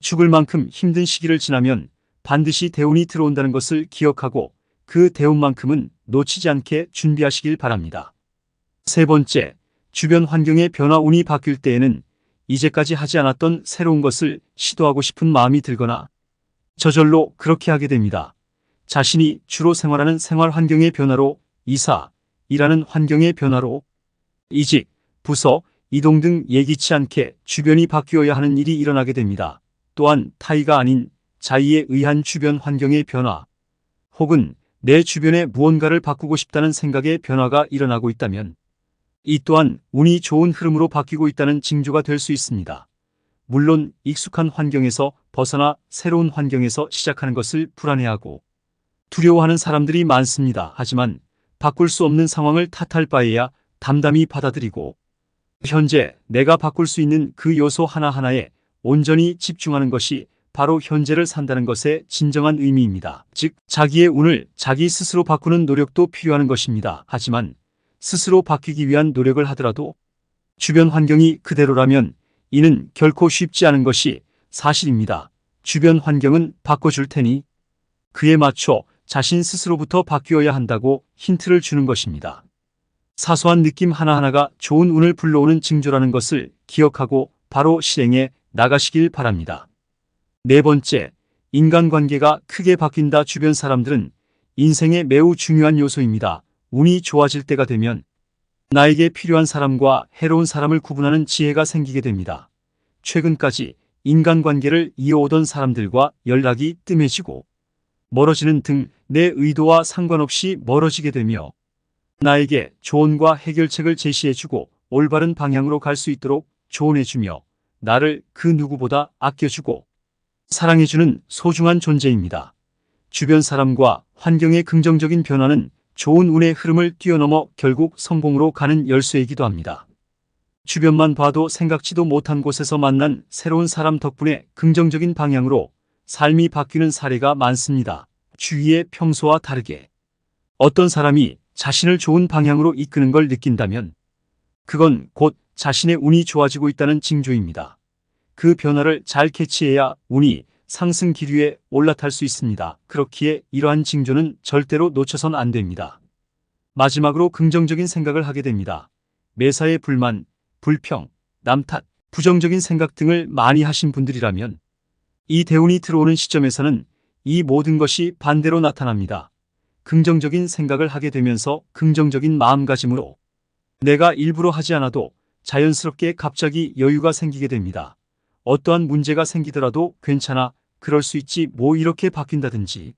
죽을 만큼 힘든 시기를 지나면 반드시 대운이 들어온다는 것을 기억하고 그 대운만큼은 놓치지 않게 준비하시길 바랍니다. 세 번째, 주변 환경의 변화 운이 바뀔 때에는 이제까지 하지 않았던 새로운 것을 시도하고 싶은 마음이 들거나 저절로 그렇게 하게 됩니다. 자신이 주로 생활하는 생활 환경의 변화로 이사, 일하는 환경의 변화로 이직, 부서, 이동 등 예기치 않게 주변이 바뀌어야 하는 일이 일어나게 됩니다. 또한 타의가 아닌 자의에 의한 주변 환경의 변화 혹은 내 주변에 무언가를 바꾸고 싶다는 생각의 변화가 일어나고 있다면 이 또한 운이 좋은 흐름으로 바뀌고 있다는 징조가 될 수 있습니다. 물론 익숙한 환경에서 벗어나 새로운 환경에서 시작하는 것을 불안해하고 두려워하는 사람들이 많습니다. 하지만 바꿀 수 없는 상황을 탓할 바에야 담담히 받아들이고 현재 내가 바꿀 수 있는 그 요소 하나하나에 온전히 집중하는 것이 바로 현재를 산다는 것의 진정한 의미입니다. 즉 자기의 운을 자기 스스로 바꾸는 노력도 필요한 것입니다. 하지만 스스로 바뀌기 위한 노력을 하더라도 주변 환경이 그대로라면 이는 결코 쉽지 않은 것이 사실입니다. 주변 환경은 바꿔줄 테니 그에 맞춰 자신 스스로부터 바뀌어야 한다고 힌트를 주는 것입니다. 사소한 느낌 하나하나가 좋은 운을 불러오는 징조라는 것을 기억하고 바로 실행해 나가시길 바랍니다. 네 번째, 인간관계가 크게 바뀐다. 주변 사람들은 인생의 매우 중요한 요소입니다. 운이 좋아질 때가 되면 나에게 필요한 사람과 해로운 사람을 구분하는 지혜가 생기게 됩니다. 최근까지 인간관계를 이어오던 사람들과 연락이 뜸해지고 멀어지는 등 내 의도와 상관없이 멀어지게 되며 나에게 조언과 해결책을 제시해주고 올바른 방향으로 갈 수 있도록 조언해주며 나를 그 누구보다 아껴주고 사랑해주는 소중한 존재입니다. 주변 사람과 환경의 긍정적인 변화는 좋은 운의 흐름을 뛰어넘어 결국 성공으로 가는 열쇠이기도 합니다. 주변만 봐도 생각지도 못한 곳에서 만난 새로운 사람 덕분에 긍정적인 방향으로 삶이 바뀌는 사례가 많습니다. 주위의 평소와 다르게 어떤 사람이 자신을 좋은 방향으로 이끄는 걸 느낀다면 그건 곧 자신의 운이 좋아지고 있다는 징조입니다. 그 변화를 잘 캐치해야 운이 상승 기류에 올라탈 수 있습니다. 그렇기에 이러한 징조는 절대로 놓쳐선 안 됩니다. 마지막으로 긍정적인 생각을 하게 됩니다. 매사에 불만, 불평, 남 탓, 부정적인 생각 등을 많이 하신 분들이라면 이 대운이 들어오는 시점에서는 이 모든 것이 반대로 나타납니다. 긍정적인 생각을 하게 되면서 긍정적인 마음가짐으로 내가 일부러 하지 않아도 자연스럽게 갑자기 여유가 생기게 됩니다. 어떠한 문제가 생기더라도 괜찮아, 그럴 수 있지, 뭐 이렇게 바뀐다든지.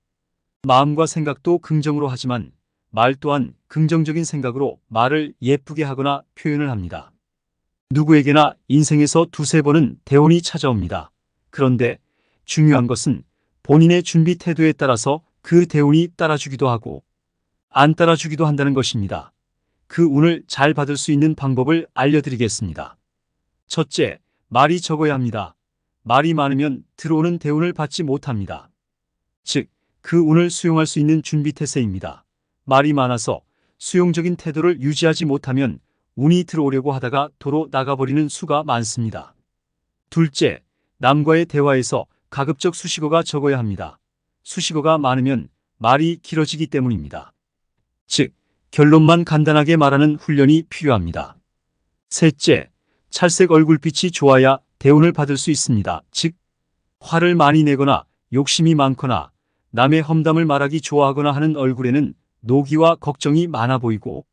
마음과 생각도 긍정으로 하지만 말 또한 긍정적인 생각으로 말을 예쁘게 하거나 표현을 합니다. 누구에게나 인생에서 두세 번은 대운이 찾아옵니다. 그런데 중요한 것은 본인의 준비 태도에 따라서 그 대운이 따라주기도 하고 안 따라주기도 한다는 것입니다. 그 운을 잘 받을 수 있는 방법을 알려드리겠습니다. 첫째, 말이 적어야 합니다. 말이 많으면 들어오는 대운을 받지 못합니다. 즉, 그 운을 수용할 수 있는 준비 태세입니다. 말이 많아서 수용적인 태도를 유지하지 못하면 운이 들어오려고 하다가 도로 나가버리는 수가 많습니다. 둘째, 남과의 대화에서 가급적 수식어가 적어야 합니다. 수식어가 많으면 말이 길어지기 때문입니다. 즉, 결론만 간단하게 말하는 훈련이 필요합니다. 셋째, 찰색 얼굴빛이 좋아야 대운을 받을 수 있습니다. 즉, 화를 많이 내거나 욕심이 많거나 남의 험담을 말하기 좋아하거나 하는 얼굴에는 노기와 걱정이 많아 보이고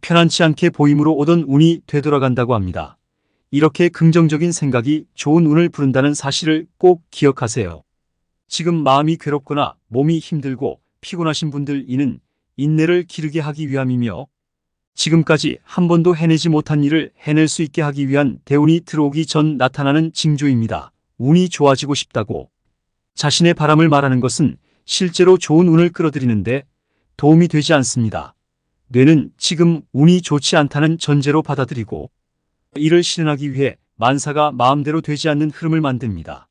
편안치 않게 보임으로 오던 운이 되돌아간다고 합니다. 이렇게 긍정적인 생각이 좋은 운을 부른다는 사실을 꼭 기억하세요. 지금 마음이 괴롭거나 몸이 힘들고 피곤하신 분들, 이는 인내를 기르게 하기 위함이며 지금까지 한 번도 해내지 못한 일을 해낼 수 있게 하기 위한 대운이 들어오기 전 나타나는 징조입니다. 운이 좋아지고 싶다고 자신의 바람을 말하는 것은 실제로 좋은 운을 끌어들이는데 도움이 되지 않습니다. 뇌는 지금 운이 좋지 않다는 전제로 받아들이고 이를 실현하기 위해 만사가 마음대로 되지 않는 흐름을 만듭니다.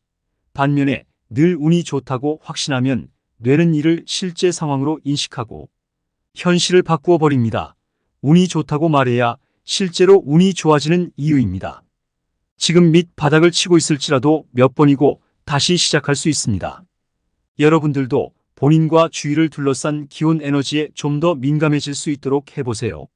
반면에 늘 운이 좋다고 확신하면 뇌는 이를 실제 상황으로 인식하고 현실을 바꾸어 버립니다. 운이 좋다고 말해야 실제로 운이 좋아지는 이유입니다. 지금 밑바닥을 치고 있을지라도 몇 번이고 다시 시작할 수 있습니다. 여러분들도 본인과 주위를 둘러싼 기온 에너지에 좀 더 민감해질 수 있도록 해보세요.